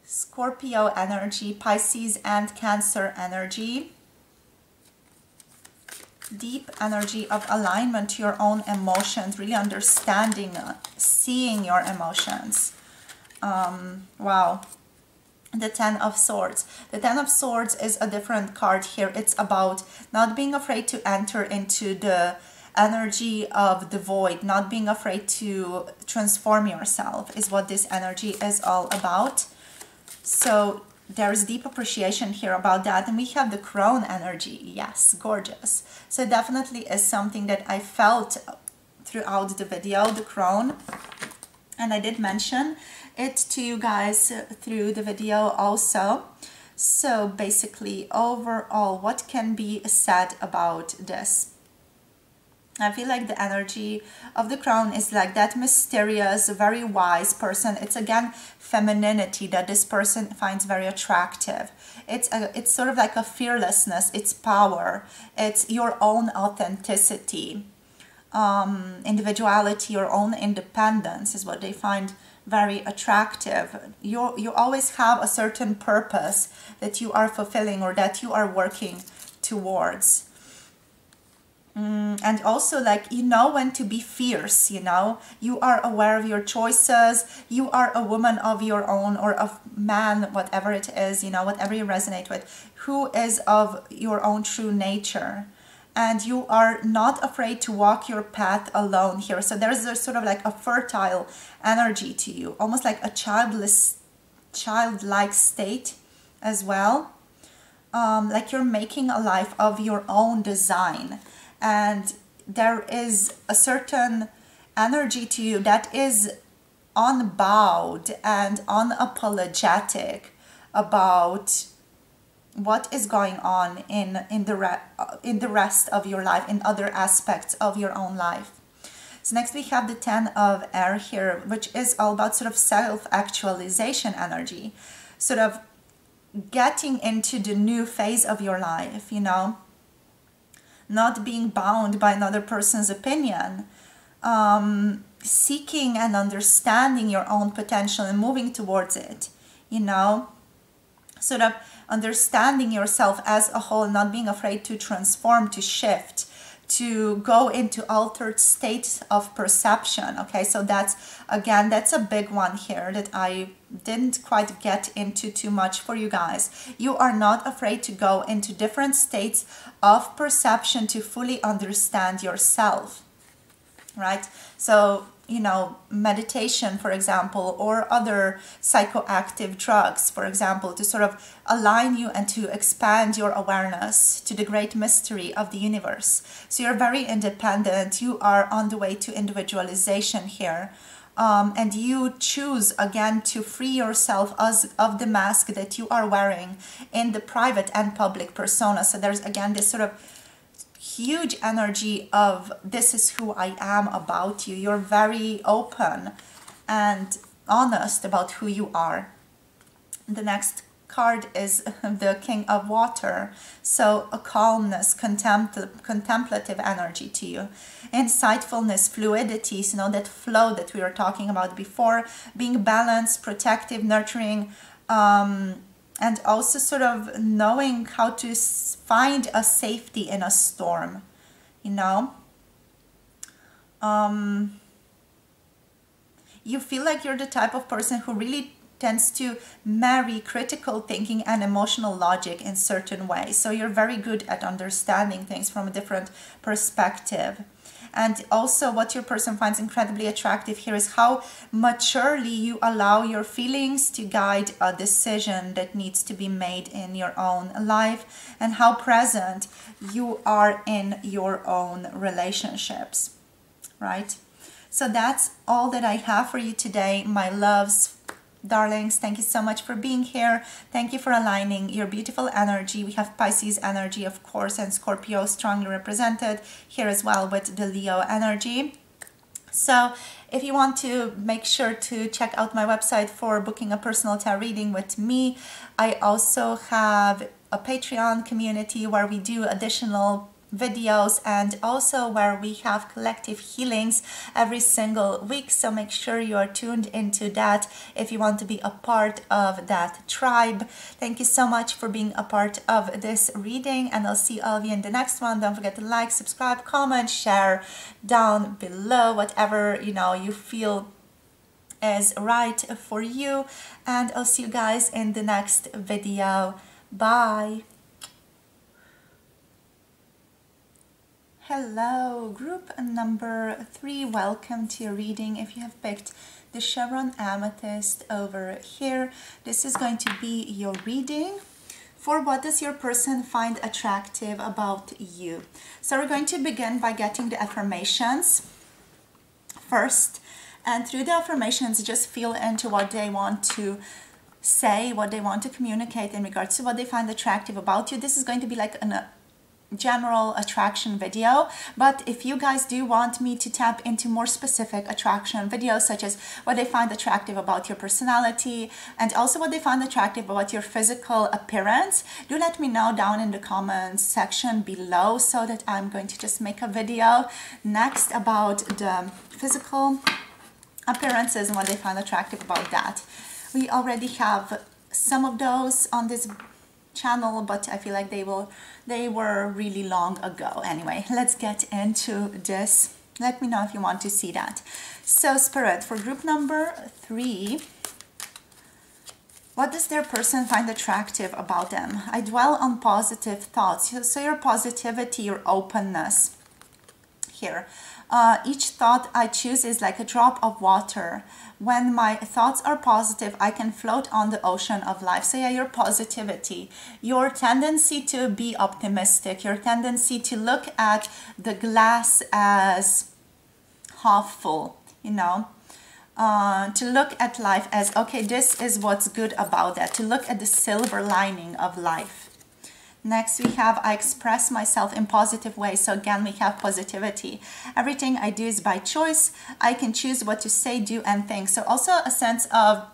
Scorpio energy, Pisces and Cancer energy. Deep energy of alignment to your own emotions, really understanding, seeing your emotions. Wow. The Ten of Swords. The Ten of Swords is a different card here. It's about not being afraid to enter into the energy of the void, not being afraid to transform yourself is what this energy is all about. So there's deep appreciation here about that. And we have the Crone energy. Yes, gorgeous. So it definitely is something that I felt throughout the video, the Crone. And I did mention it to you guys through the video also. So basically, overall, what can be said about this? I feel like the energy of the Crown is like that mysterious, very wise person. It's again femininity that this person finds very attractive. It's sort of like a fearlessness, it's power, it's your own authenticity, individuality, your own independence is what they find very attractive. You always have a certain purpose that you are fulfilling or that you are working towards. And also, like, you know when to be fierce, you know, you are aware of your choices, you are a woman of your own, or a man, whatever it is, you know, whatever you resonate with, who is of your own true nature. And you are not afraid to walk your path alone here. So there's a sort of like a fertile energy to you, almost like a childlike state as well. Like you're making a life of your own design. And there is a certain energy to you that is unbowed and unapologetic about what is going on in the rest of your life, in other aspects of your own life. So next we have the Ten of Air here, which is all about sort of self-actualization energy, sort of getting into the new phase of your life, you know, not being bound by another person's opinion, seeking and understanding your own potential and moving towards it, you know, sort of understanding yourself as a whole, not being afraid to transform, to shift, to go into altered states of perception. Okay, so that's, again, that's a big one here that I didn't quite get into too much for you guys. You are not afraid to go into different states of perception to fully understand yourself, right? So, you know, meditation, for example, or other psychoactive drugs, for example, to sort of align you and to expand your awareness to the great mystery of the universe. So you're very independent. You are on the way to individualization here. And you choose, again, to free yourself of the mask that you are wearing in the private and public persona. So there's, again, this sort of huge energy of this is who I am about you. You're very open and honest about who you are. The next card is the King of Water. So a calmness, contemplative energy to you. Insightfulness, fluidity, you know, that flow that we were talking about before. Being balanced, protective, nurturing, and also sort of knowing how to find a safety in a storm, you know. You feel like you're the type of person who really tends to marry critical thinking and emotional logic in certain ways. So you're very good at understanding things from a different perspective. And also what your person finds incredibly attractive here is how maturely you allow your feelings to guide a decision that needs to be made in your own life, and how present you are in your own relationships, right? So that's all that I have for you today, my loves, darlings. Thank you so much for being here. Thank you for aligning your beautiful energy. We have Pisces energy, of course, and Scorpio strongly represented here as well with the Leo energy. So if you want to, make sure to check out my website for booking a personal tarot reading with me. I also have a Patreon community where we do additional videos, and also where we have collective healings every single week. So make sure you are tuned into that if you want to be a part of that tribe. Thank you so much for being a part of this reading, and I'll see all of you in the next one. Don't forget to like, subscribe, comment, share down below, whatever you know you feel is right for you, and I'll see you guys in the next video. Bye. Hello, group number 3, welcome to your reading. If you have picked the Chevron Amethyst over here, this is going to be your reading for what does your person find attractive about you. So we're going to begin by getting the affirmations first, and through the affirmations just feel into what they want to say, what they want to communicate in regards to what they find attractive about you. This is going to be like a general attraction video, but if you guys do want me to tap into more specific attraction videos, such as what they find attractive about your personality and also what they find attractive about your physical appearance, do let me know down in the comments section below, so that I'm going to just make a video next about the physical appearances and what they find attractive about that. We already have some of those on this channel, but I feel like they were really long ago. Anyway, let's get into this. Let me know if you want to see that. So Spirit, for group number 3, what does their person find attractive about them? I dwell on positive thoughts. So your positivity, your openness here. Each thought I choose is like a drop of water. When my thoughts are positive, I can float on the ocean of life. So yeah, your positivity, your tendency to be optimistic, your tendency to look at the glass as half full, you know, to look at life as, okay, this is what's good about that, to look at the silver lining of life. Next we have, I express myself in positive ways. So again, we have positivity. Everything I do is by choice. I can choose what to say, do, and think. So also a sense of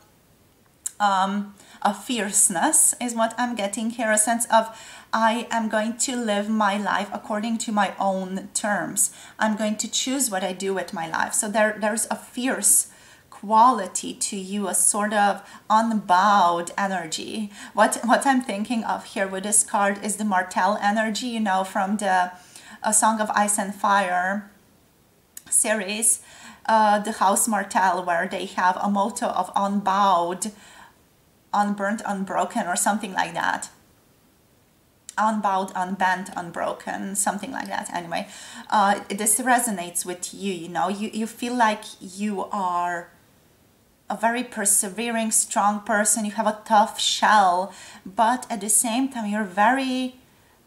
a fierceness is what I'm getting here. A sense of, I am going to live my life according to my own terms. I'm going to choose what I do with my life. So there's a fierce quality to you, a sort of unbowed energy. What I'm thinking of here with this card is the Martel energy, you know, from the A Song of Ice and Fire series, the House Martel, where they have a motto of unbowed, unburnt, unbroken, or something like that. Unbowed, unbent, unbroken, something like that. Anyway, this resonates with you, you know. You feel like you are a very persevering, strong person. You have a tough shell, but at the same time, you're very,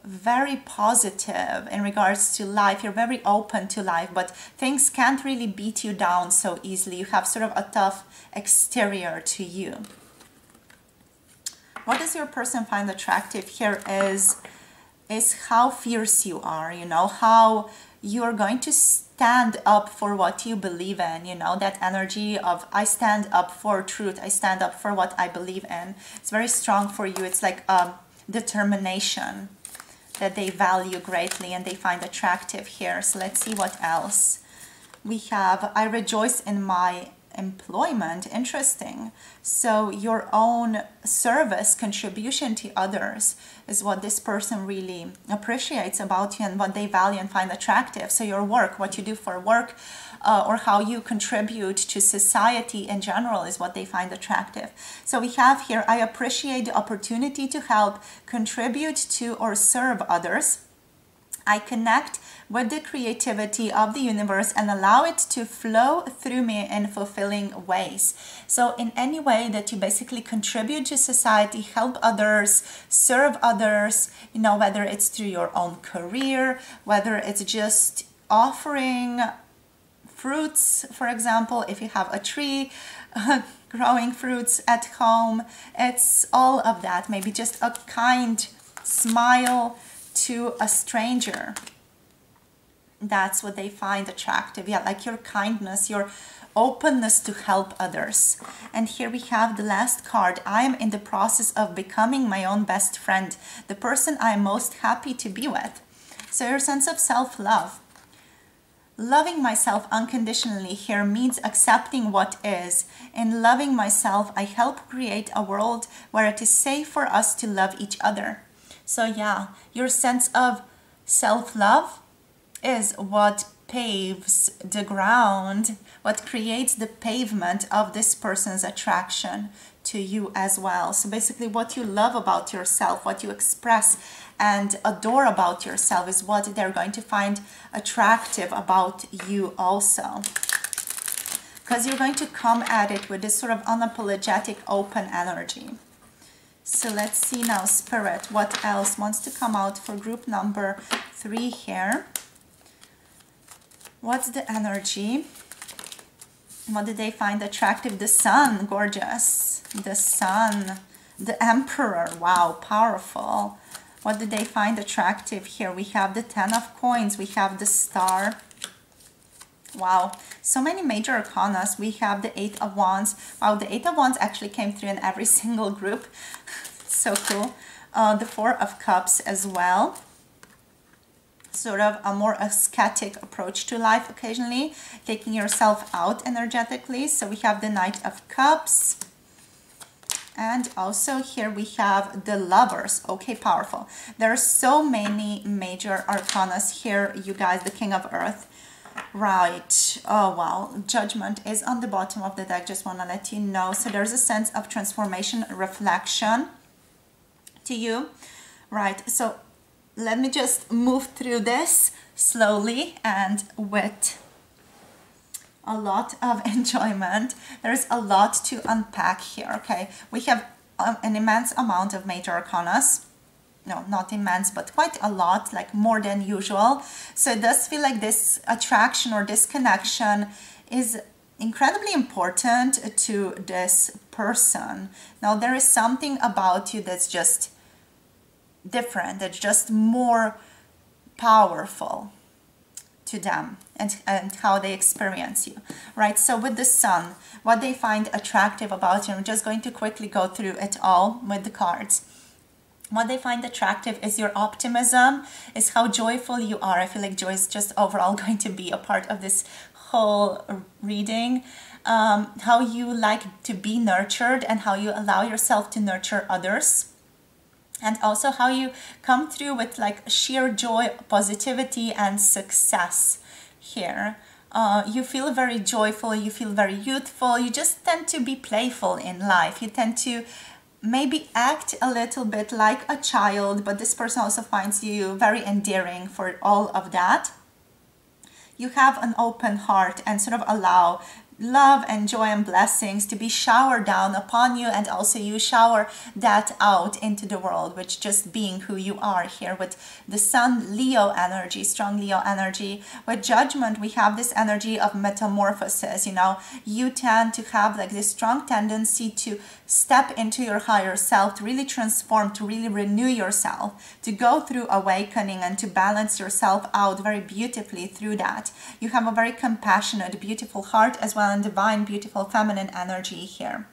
very positive in regards to life. You're very open to life, but things can't really beat you down so easily. You have sort of a tough exterior to you. What does your person find attractive here is how fierce you are, you know, how you're going to stand up for what you believe in, you know, that energy of I stand up for truth, I stand up for what I believe in. It's very strong for you. It's like determination that they value greatly and they find attractive here. So let's see what else. We have, I rejoice in my employment. Interesting. So your own service, contribution to others is what this person really appreciates about you and what they value and find attractive. So your work, what you do for work, or how you contribute to society in general is what they find attractive. So we have here, I appreciate the opportunity to help, contribute to, or serve others. I connect with the creativity of the universe and allow it to flow through me in fulfilling ways. So in any way that you basically contribute to society, help others, serve others, you know, whether it's through your own career, whether it's just offering fruits, for example, if you have a tree, growing fruits at home, it's all of that. Maybe just a kind smile to a stranger. That's what they find attractive. Yeah, like your kindness, your openness to help others. And here we have the last card. I am in the process of becoming my own best friend, the person I am most happy to be with. So your sense of self-love. Loving myself unconditionally here means accepting what is. In loving myself, I help create a world where it is safe for us to love each other. So yeah, your sense of self-love is what paves the ground, what creates the pavement of this person's attraction to you as well. So basically what you love about yourself, what you express and adore about yourself is what they're going to find attractive about you also. Because you're going to come at it with this sort of unapologetic, open energy. So let's see now, Spirit, what else wants to come out for group number 3 here. What's the energy? What did they find attractive? The Sun, gorgeous. The Sun, the Emperor, wow, powerful. What did they find attractive here? We have the 10 of Coins, we have the Star. Wow, so many major arcanas. We have the 8 of Wands. Wow, the 8 of Wands actually came through in every single group. So cool. The 4 of Cups as well. Sort of a more ascetic approach to life occasionally, taking yourself out energetically. So we have the Knight of Cups. And also here we have the Lovers. Okay, powerful. There are so many major arcanas here, you guys. The King of Earth. Right. Oh, wow. Judgment is on the bottom of the deck. Just want to let you know. So there's a sense of transformation, reflection to you. Right. So let me just move through this slowly and with a lot of enjoyment. There's a lot to unpack here. Okay. We have an immense amount of major arcanas. No, not immense, but quite a lot, like more than usual. So it does feel like this attraction or this connection is incredibly important to this person. Now, there is something about you that's just different, that's just more powerful to them and how they experience you, right? So with the Sun, what they find attractive about you, I'm just going to quickly go through it all with the cards. What they find attractive is your optimism, is how joyful you are. I feel like joy is just overall going to be a part of this whole reading. How you like to be nurtured and how you allow yourself to nurture others. And also how you come through with like sheer joy, positivity, and success here. You feel very joyful, you feel very youthful, you just tend to be playful in life. You tend to maybe act a little bit like a child, but this person also finds you very endearing for all of that. You have an open heart and sort of allow love and joy and blessings to be showered down upon you, and also you shower that out into the world, which just being who you are here with the Sun Leo energy, strong Leo energy. With Judgment, we have this energy of metamorphosis. You know, you tend to have like this strong tendency to step into your higher self, to really transform, to really renew yourself, to go through awakening and to balance yourself out very beautifully through that. You have a very compassionate, beautiful heart as well, and divine, beautiful feminine energy here.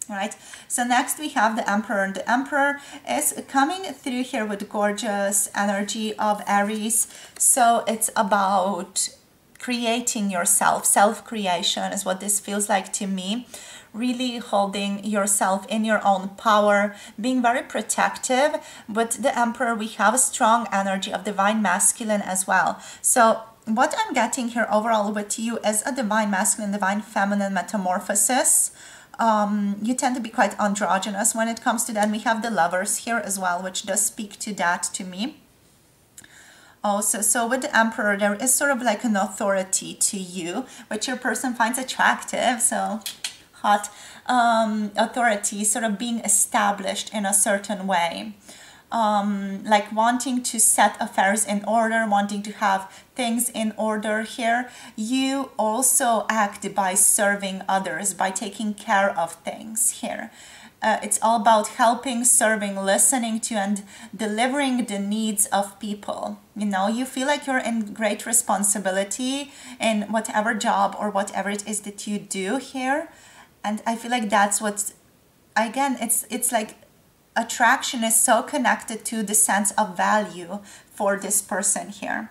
All right, so next we have the Emperor. The Emperor is coming through here with gorgeous energy of Aries. So it's about creating yourself. Self-creation is what this feels like to me. Really holding yourself in your own power, being very protective. With the Emperor, we have a strong energy of divine masculine as well. So what I'm getting here overall with you is a divine masculine, divine feminine metamorphosis. You tend to be quite androgynous when it comes to that. We have the Lovers here as well, which does speak to that to me. Also, so with the Emperor, there is sort of like an authority to you, which your person finds attractive. So hot authority, sort of being established in a certain way. Like wanting to set affairs in order, wanting to have things in order here. You also act by serving others, by taking care of things here. It's all about helping, serving, listening to, and delivering the needs of people. You know, you feel like you're in great responsibility in whatever job or whatever it is that you do here. And I feel like that's what, again, it's like attraction is so connected to the sense of value for this person here.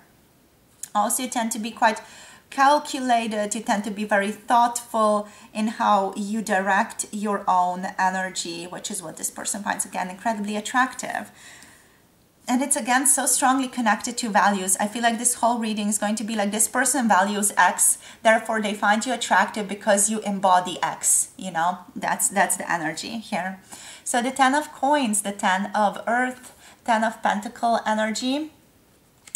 Also, you tend to be quite calculated. You tend to be very thoughtful in how you direct your own energy, which is what this person finds, again, incredibly attractive. And it's, again, so strongly connected to values. I feel like this whole reading is going to be like this person values X, therefore they find you attractive because you embody X, you know, that's the energy here. So the 10 of Coins, the 10 of Earth, 10 of Pentacle energy.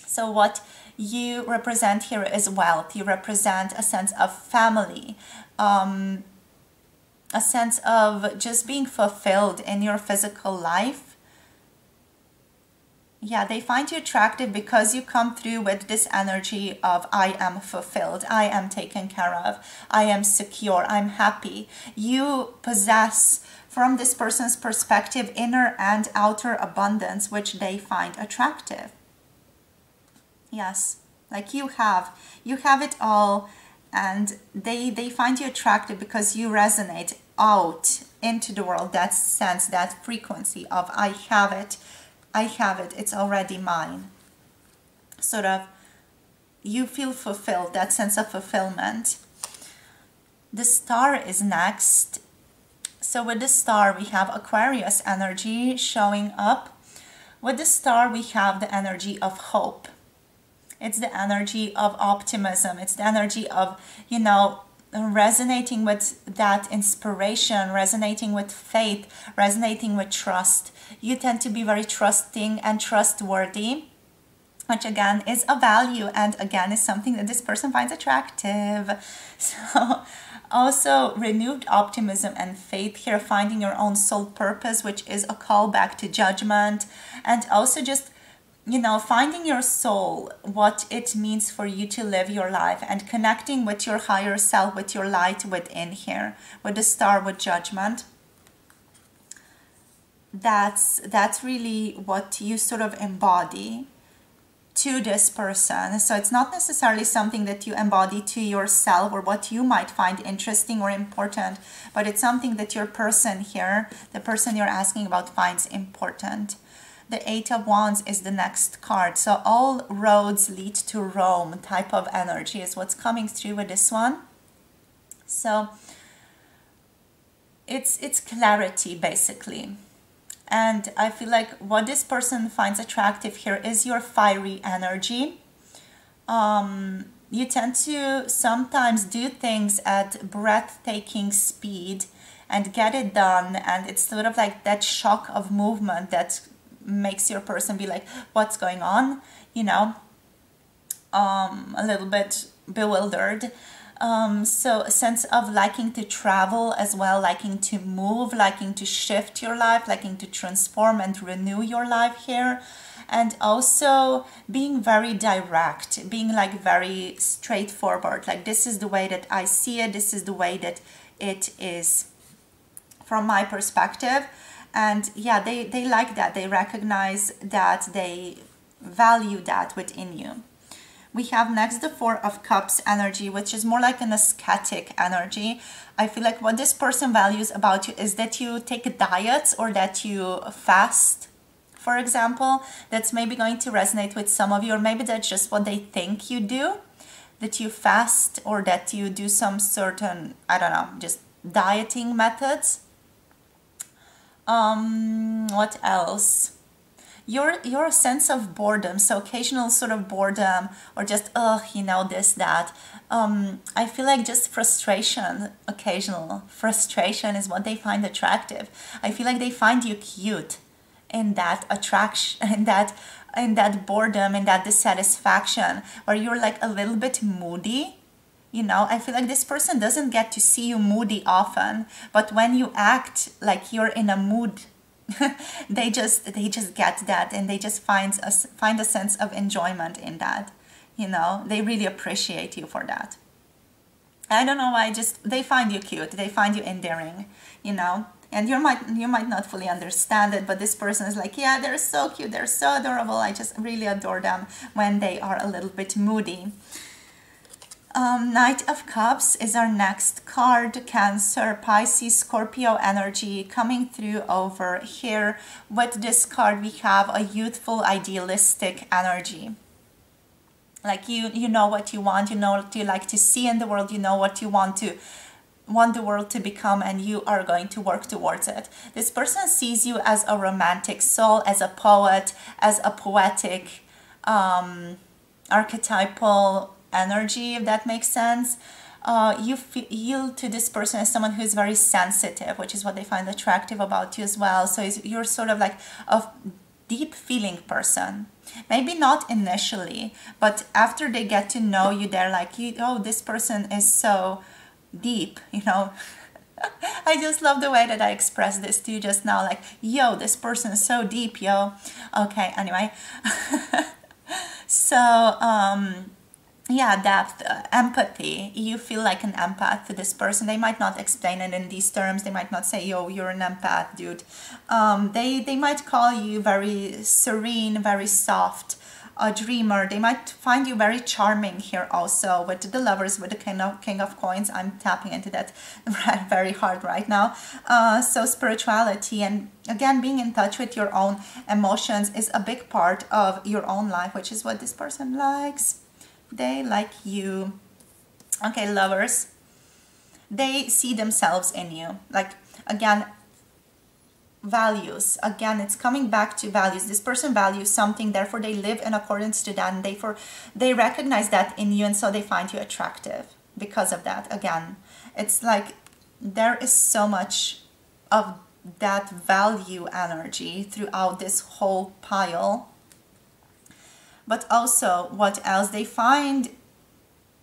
So what you represent here is wealth. You represent a sense of family, a sense of just being fulfilled in your physical life. Yeah, they find you attractive because you come through with this energy of I am fulfilled, I am taken care of, I am secure, I'm happy. You possess, from this person's perspective, inner and outer abundance, which they find attractive. Yes, like you have it all, and they find you attractive because you resonate out into the world, that sense, that frequency of I have it, it's already mine. Sort of, you feel fulfilled, that sense of fulfillment. The Star is next. So with the Star, we have Aquarius energy showing up. With the Star, we have the energy of hope. It's the energy of optimism. It's the energy of, you know, resonating with that inspiration, resonating with faith, resonating with trust. You tend to be very trusting and trustworthy, which again is a value, and again is something that this person finds attractive. So also renewed optimism and faith here, finding your own soul purpose, which is a callback to Judgment, and also just, you know, finding your soul, what it means for you to live your life, and connecting with your higher self, with your light within here, with the Star, with Judgment. That's really what you sort of embody to this person. So it's not necessarily something that you embody to yourself or what you might find interesting or important, but it's something that your person here, the person you're asking about, finds important. The Eight of Wands is the next card. So all roads lead to Rome type of energy is what's coming through with this one. So it's clarity, basically. And I feel like what this person finds attractive here is your fiery energy. You tend to sometimes do things at breathtaking speed and get it done. And it's sort of like that shock of movement that makes your person be like, what's going on? You know, a little bit bewildered. So a sense of liking to travel as well, liking to move, liking to shift your life, liking to transform and renew your life here. And also being very direct, being like very straightforward. Like, this is the way that I see it. This is the way that it is from my perspective. And yeah, they like that. They recognize that, they value that within you. We have next the Four of Cups energy, which is more like an ascetic energy. I feel like what this person values about you is that you take diets or that you fast, for example. That's maybe going to resonate with some of you, or maybe that's just what they think you do, that you fast or that you do some certain, I don't know, just dieting methods. What else? Your sense of boredom, so occasional sort of boredom, or just this, that, I feel like just frustration, occasional frustration is what they find attractive. I feel like they find you cute in that attraction, in that boredom, in that dissatisfaction, where you're like a little bit moody. I feel like this person doesn't get to see you moody often, but when you act like you're in a mood, they just get that, and they just find a sense of enjoyment in that. They really appreciate you for that. I don't know why, just they find you cute, they find you endearing, and you might not fully understand it, but this person is like, yeah, they're so cute, they're so adorable, I just really adore them when they are a little bit moody. Knight of Cups is our next card. Cancer, Pisces, Scorpio energy coming through over here. With this card, we have a youthful, idealistic energy. Like you know what you want, you know what you like to see in the world, you know what you want the world to become, and you are going to work towards it. This person sees you as a romantic soul, as a poet, as a poetic, archetypal energy, if that makes sense. You feel to this person as someone who's very sensitive, which is what they find attractive about you as well. So you're sort of like a deep feeling person. Maybe not initially, but after they get to know you, they're like, oh, this person is so deep, I just love the way that I expressed this to you just now, like, yo, this person is so deep, yo. Okay, anyway. So, yeah, depth, empathy. You feel like an empath to this person. They might not explain it in these terms. They might not say, yo, you're an empath, dude. They might call you very serene, very soft, a dreamer. They might find you very charming here also. With the Lovers, with the King of Coins, I'm tapping into that very hard right now. So spirituality, and again, being in touch with your own emotions is a big part of your own life, which is what this person likes. They like you. Okay, Lovers. They see themselves in you. Like, again, values. Again, it's coming back to values. This person values something, therefore they live in accordance to that, and they recognize that in you, and so they find you attractive because of that. Again, it's like there is so much of that value energy throughout this whole pile. But also, what else? They find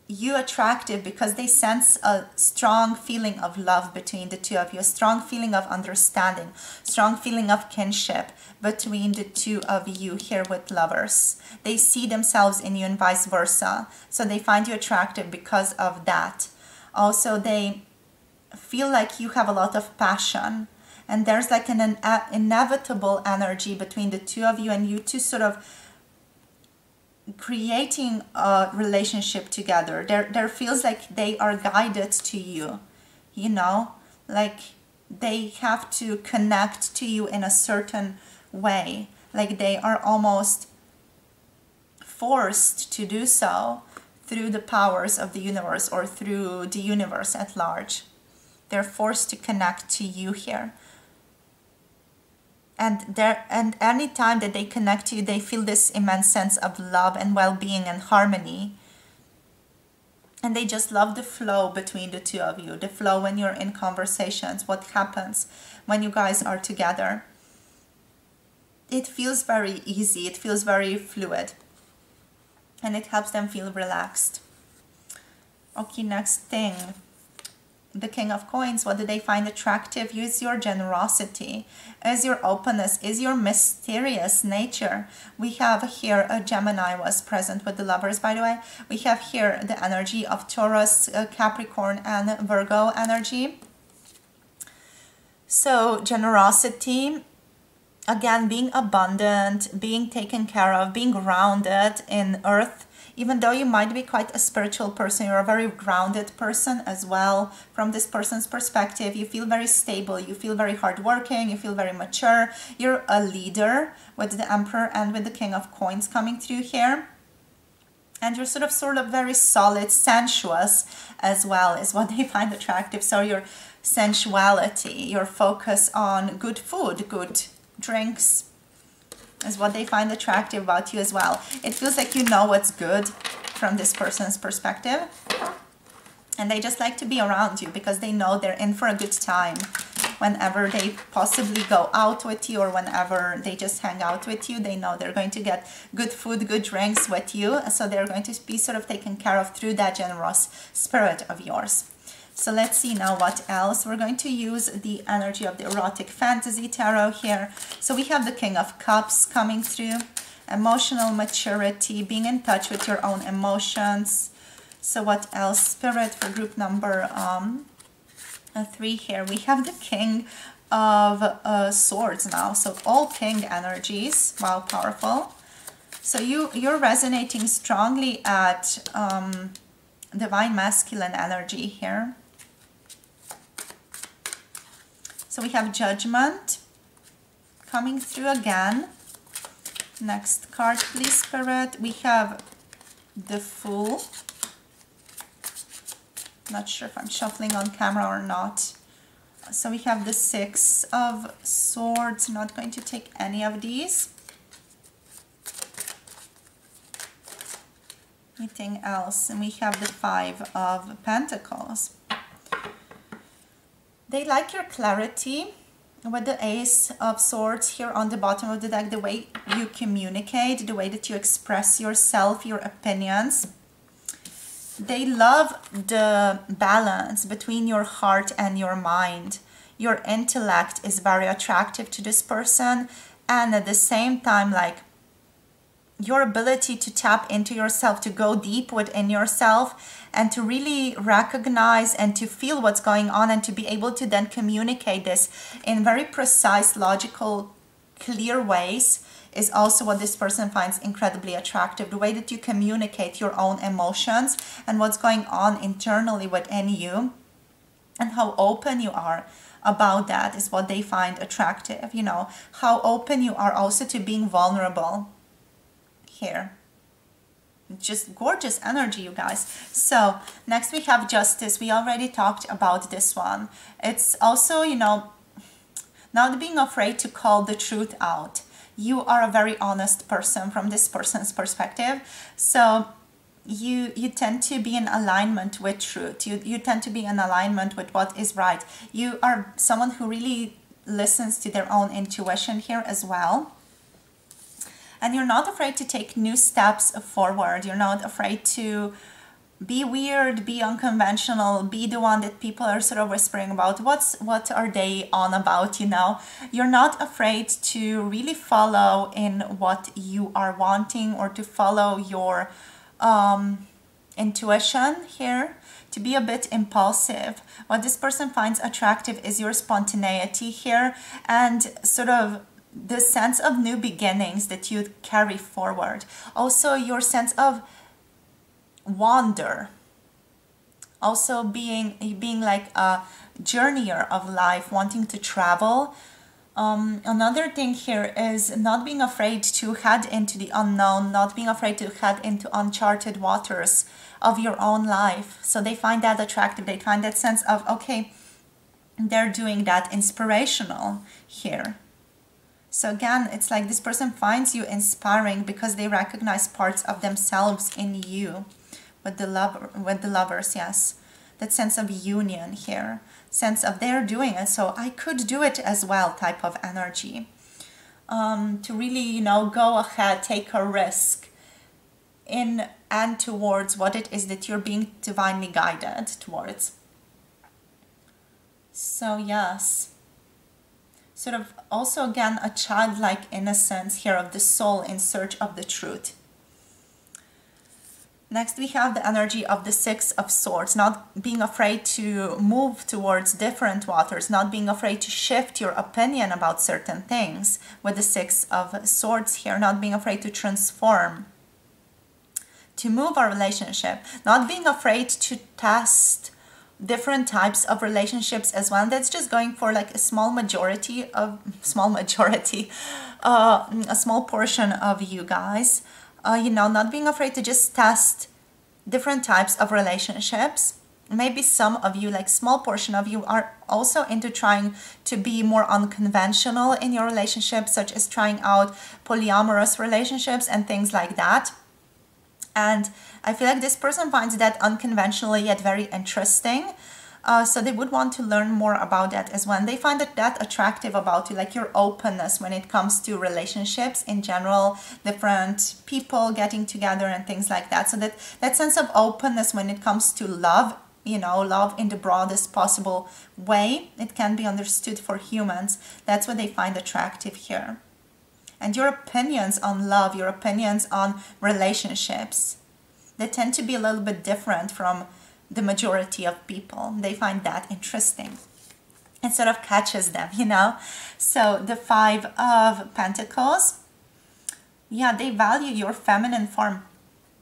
you attractive because they sense a strong feeling of love between the two of you, a strong feeling of understanding, strong feeling of kinship between the two of you here with Lovers. They see themselves in you and vice versa. So they find you attractive because of that. Also, they feel like you have a lot of passion. And there's like an inevitable energy between the two of you, and you two sort of creating a relationship together. There feels like they are guided to you, like they have to connect to you in a certain way, like they are almost forced to do so through the powers of the universe, or through the universe at large. They're forced to connect to you here. And any time that they connect to you, they feel this immense sense of love and well-being and harmony. And they just love the flow between the two of you, the flow when you're in conversations, what happens when you guys are together. It feels very easy, it feels very fluid, and it helps them feel relaxed. Okay, next thing. The King of Coins, what do they find attractive? Is your generosity, is your openness, is your mysterious nature. We have here a Gemini was present with the Lovers, by the way. We have here the energy of Taurus, Capricorn, and Virgo energy. So generosity, again, being abundant, being taken care of, being grounded in earth. Even though you might be quite a spiritual person, you're a very grounded person as well. From this person's perspective, you feel very stable, you feel very hardworking, you feel very mature. You're a leader with the Emperor and with the King of Coins coming through here. And you're sort of very solid, sensuous as well is what they find attractive. So your sensuality, your focus on good food, good drinks, is what they find attractive about you as well. It feels like you know what's good from this person's perspective. And they just like to be around you because they know they're in for a good time. Whenever they possibly go out with you or whenever they just hang out with you, they know they're going to get good food, good drinks with you. So they're going to be sort of taken care of through that generous spirit of yours. So let's see now what else. We're going to use the energy of the erotic fantasy tarot here. So we have the King of Cups coming through. Emotional maturity, being in touch with your own emotions. So what else? Spirit for group number 3 here. We have the King of Swords now. So all King energies. Wow, powerful. So you're resonating strongly at divine masculine energy here. So we have Judgment coming through again. Next card, please, Spirit. We have the Fool. Not sure if I'm shuffling on camera or not. So we have the Six of Swords. Not going to take any of these. Anything else? And we have the Five of Pentacles. They like your clarity with the Ace of Swords here on the bottom of the deck, the way you communicate, the way that you express yourself, your opinions. They love the balance between your heart and your mind. Your intellect is very attractive to this person, and at the same time, like, your ability to tap into yourself, to go deep within yourself and to really recognize and to feel what's going on and to be able to then communicate this in very precise, logical, clear ways is also what this person finds incredibly attractive. The way that you communicate your own emotions and what's going on internally within you and how open you are about that is what they find attractive. You know, how open you are also to being vulnerable. Here, just gorgeous energy, you guys. So next we have Justice. We already talked about this one. It's also, you know, not being afraid to call the truth out. You are a very honest person from this person's perspective, so you tend to be in alignment with truth. You tend to be in alignment with what is right. You are someone who really listens to their own intuition here as well. And you're not afraid to take new steps forward. You're not afraid to be weird, be unconventional, be the one that people are sort of whispering about. What are they on about, you know? You're not afraid to really follow in what you are wanting or to follow your intuition here, to be a bit impulsive. What this person finds attractive is your spontaneity here and sort of the sense of new beginnings that you carry forward. Also your sense of wonder. Also being like a journeyer of life, wanting to travel. Another thing here is not being afraid to head into the unknown, not being afraid to head into uncharted waters of your own life. So they find that attractive. They find that sense of, okay, they're doing that inspirational here. So again, it's like this person finds you inspiring because they recognize parts of themselves in you. With the lovers, yes. That sense of union here. Sense of they're doing it, so I could do it as well type of energy. To really, you know, go ahead, take a risk. in and towards what it is that you're being divinely guided towards. So yes, sort of also again a childlike innocence here of the soul in search of the truth. Next we have the energy of the Six of Swords, not being afraid to move towards different waters, not being afraid to shift your opinion about certain things with the Six of Swords here, not being afraid to transform, to move our relationship, not being afraid to test different types of relationships as well. That's just going for like a small portion of you guys. You know, not being afraid to just test different types of relationships. Maybe some of you, like small portion of you, are also into trying to be more unconventional in your relationships, such as trying out polyamorous relationships and things like that. And I feel like this person finds that unconventional yet very interesting. So they would want to learn more about that as well. And they find that attractive about you, like your openness when it comes to relationships in general, different people getting together and things like that. So that sense of openness when it comes to love, you know, love in the broadest possible way, it can be understood for humans. That's what they find attractive here. And your opinions on love, your opinions on relationships, they tend to be a little bit different from the majority of people. They find that interesting. It sort of catches them, you know. So the Five of Pentacles, yeah, they value your feminine form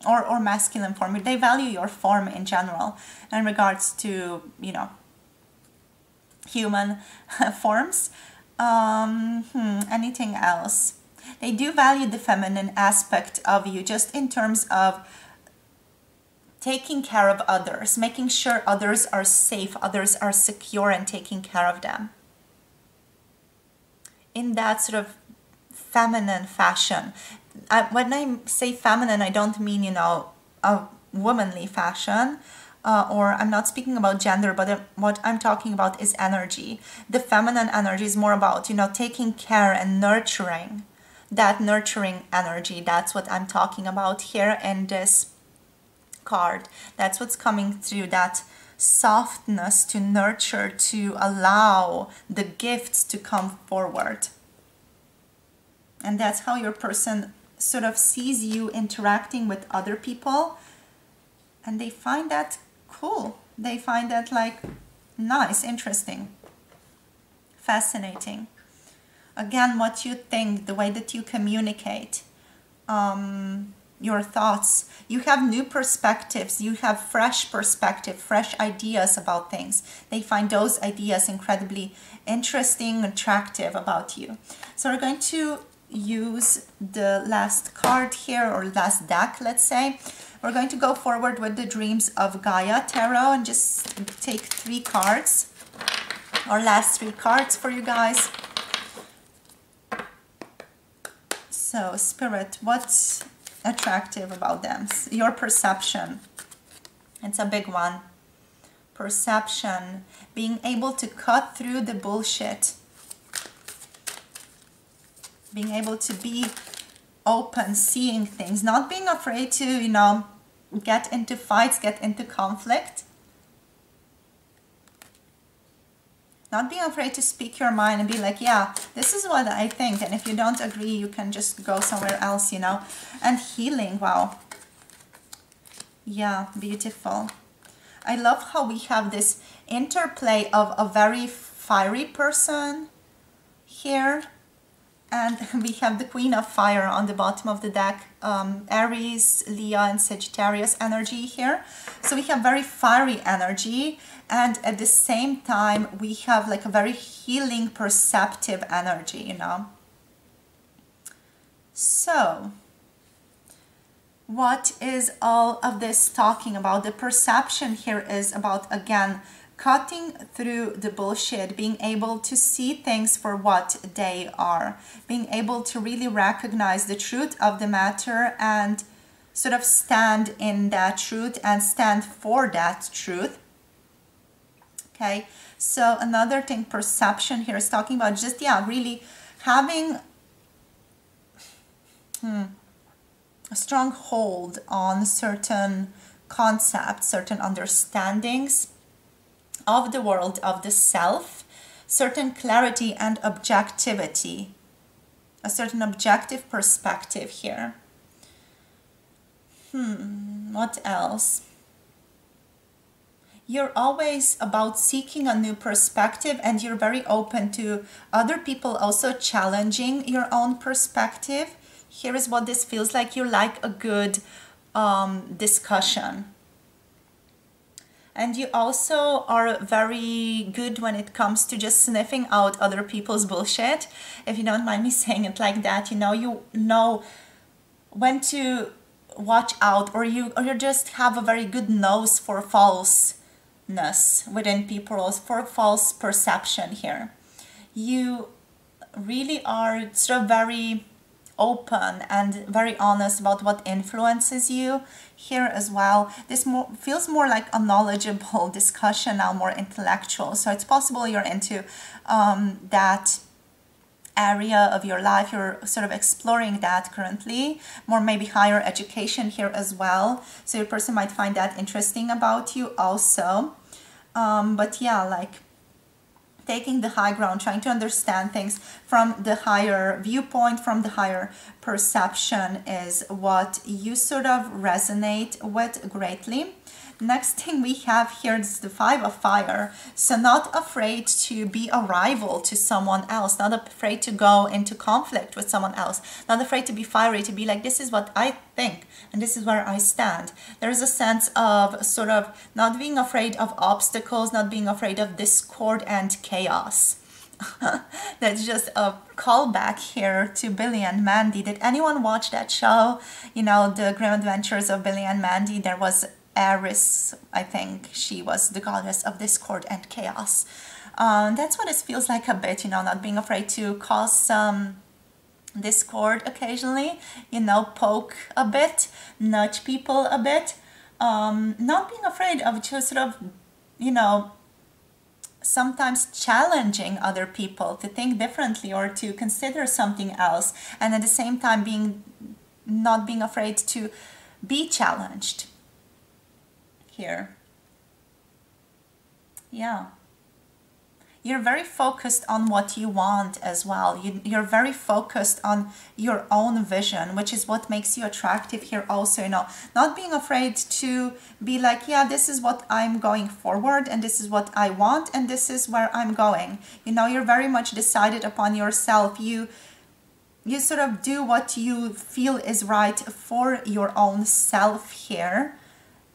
or masculine form. They value your form in general in regards to, you know, human forms. Anything else? They do value the feminine aspect of you, just in terms of taking care of others, making sure others are safe, others are secure, and taking care of them in that sort of feminine fashion. When I say feminine, I don't mean, you know, a womanly fashion, or I'm not speaking about gender, but what I'm talking about is energy. The feminine energy is more about, you know, taking care and nurturing. That nurturing energy, that's what I'm talking about here in this card. That's what's coming through, that softness to nurture, to allow the gifts to come forward. And that's how your person sort of sees you interacting with other people, and they find that cool. They find that like nice, interesting, fascinating. Again, what you think, the way that you communicate, your thoughts, you have new perspectives, you have fresh perspective, fresh ideas about things. They find those ideas incredibly interesting, attractive about you. So we're going to use the last card here, or last deck, let's say. We're going to go forward with the Dreams of Gaia Tarot and just take 3 cards, our last 3 cards for you guys. So Spirit, what's attractive about them? Your perception. It's a big one. Perception, being able to cut through the bullshit, being able to be open, seeing things, not being afraid to, you know, get into fights, get into conflict, not being afraid to speak your mind and be like, yeah, this is what I think, and if you don't agree, you can just go somewhere else, you know. And healing, wow. Yeah, beautiful. I love how we have this interplay of a very fiery person here, and we have the Queen of Fire on the bottom of the deck, Aries, Leo, and Sagittarius energy here. So we have very fiery energy, and at the same time we have like a very healing, perceptive energy, you know. So what is all of this talking about? The perception here is about, again, cutting through the bullshit, being able to see things for what they are, being able to really recognize the truth of the matter and sort of stand in that truth and stand for that truth. Okay, so another thing, perception here is talking about just, yeah, really having a strong hold on certain concepts, certain understandings of the world, of the self, certain clarity and objectivity, a certain objective perspective here. What else? You're always about seeking a new perspective, and you're very open to other people also challenging your own perspective. Here is what this feels like. You like a good discussion. And you also are very good when it comes to just sniffing out other people's bullshit. If you don't mind me saying it like that, you know when to watch out, or you just have a very good nose for falseness within people, or for false perception here. You really are sort of very open and very honest about what influences you here as well. This feels more like a knowledgeable discussion now, more intellectual. So it's possible you're into that area of your life. You're sort of exploring that currently, more maybe higher education here as well. So your person might find that interesting about you also. But yeah, like taking the high ground, trying to understand things from the higher viewpoint, from the higher perception is what you sort of resonate with greatly. Next thing we have here is the 5 of Fire. So not afraid to be a rival to someone else, not afraid to go into conflict with someone else, not afraid to be fiery, to be like, this is what I think and this is where I stand. There's a sense of sort of not being afraid of obstacles, not being afraid of discord and chaos. That's just a callback here to Billy and Mandy. Did anyone watch that show? You know, the Grim Adventures of Billy and Mandy. There was Eris, I think she was the goddess of discord and chaos. That's what it feels like a bit, you know, not being afraid to cause some discord occasionally, you know, poke a bit, nudge people a bit, not being afraid of just sort of, you know, sometimes challenging other people to think differently or to consider something else, and at the same time not being afraid to be challenged here. Yeah. You're very focused on what you want as well. You're very focused on your own vision, which is what makes you attractive here also, you know, not being afraid to be like, yeah, this is what I'm going forward and this is what I want and this is where I'm going. You know, you're very much decided upon yourself. You sort of do what you feel is right for your own self here.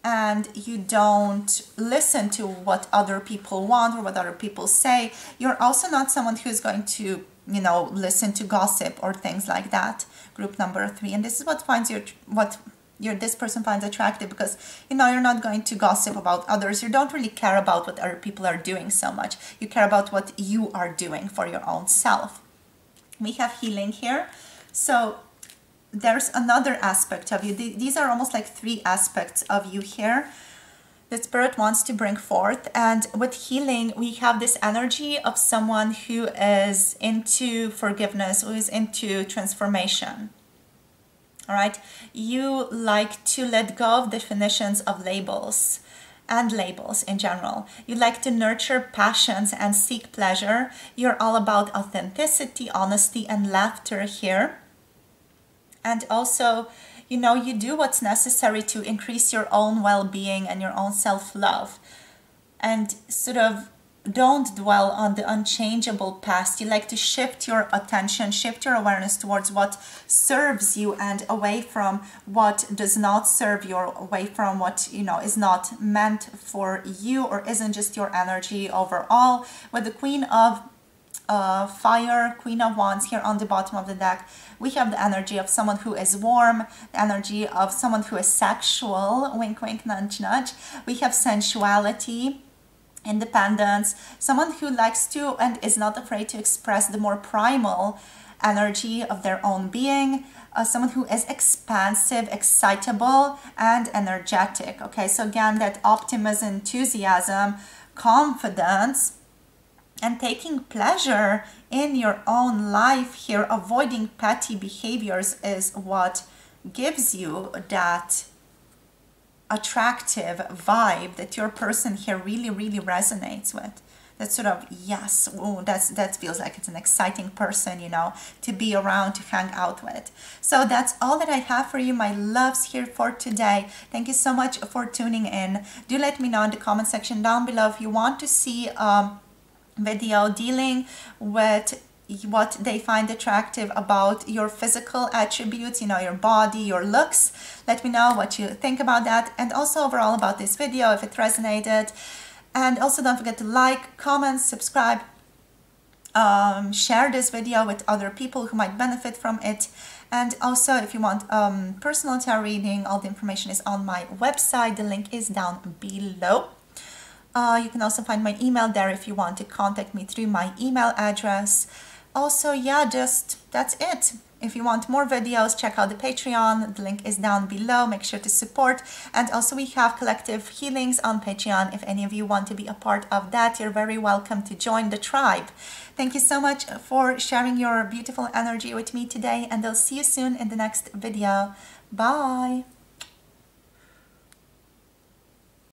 And you don't listen to what other people want or what other people say. You're also not someone who's going to, you know, listen to gossip or things like that. Group number 3. And this is what this person finds attractive, because, you know, you're not going to gossip about others. You don't really care about what other people are doing so much. You care about what you are doing for your own self. We have healing here. So there's another aspect of you. These are almost like 3 aspects of you here that Spirit wants to bring forth. And with healing, we have this energy of someone who is into forgiveness, who is into transformation. All right. You like to let go of definitions of labels and labels in general. You like to nurture passions and seek pleasure. You're all about authenticity, honesty, and laughter here. And also, you know, you do what's necessary to increase your own well-being and your own self-love. And sort of don't dwell on the unchangeable past. You like to shift your attention, shift your awareness towards what serves you and away from what does not serve you, or away from what, you know, is not meant for you or isn't just your energy overall. With the Queen of Fire, Queen of Wands here on the bottom of the deck, we have the energy of someone who is warm, the energy of someone who is sexual, wink wink nudge nudge. We have sensuality, independence, someone who likes to and is not afraid to express the more primal energy of their own being, someone who is expansive, excitable, and energetic. Okay, so again, that optimism, enthusiasm, confidence, and taking pleasure in your own life here, avoiding petty behaviors is what gives you that attractive vibe that your person here really, really resonates with. That sort of, yes, ooh, that feels like it's an exciting person, you know, to be around, to hang out with. So that's all that I have for you, my loves, here for today. Thank you so much for tuning in. Do let me know in the comment section down below if you want to see video dealing with what they find attractive about your physical attributes, you know, your body, your looks. Let me know what you think about that, and also overall about this video, if it resonated. And also don't forget to like, comment, subscribe, share this video with other people who might benefit from it. And also, if you want personal tarot reading, all the information is on my website. The link is down below. You can also find my email there if you want to contact me through my email address. Also, yeah, that's it. If you want more videos, check out the Patreon. The link is down below. Make sure to support. And also, we have collective healings on Patreon. If any of you want to be a part of that, you're very welcome to join the tribe. Thank you so much for sharing your beautiful energy with me today, and I'll see you soon in the next video. Bye.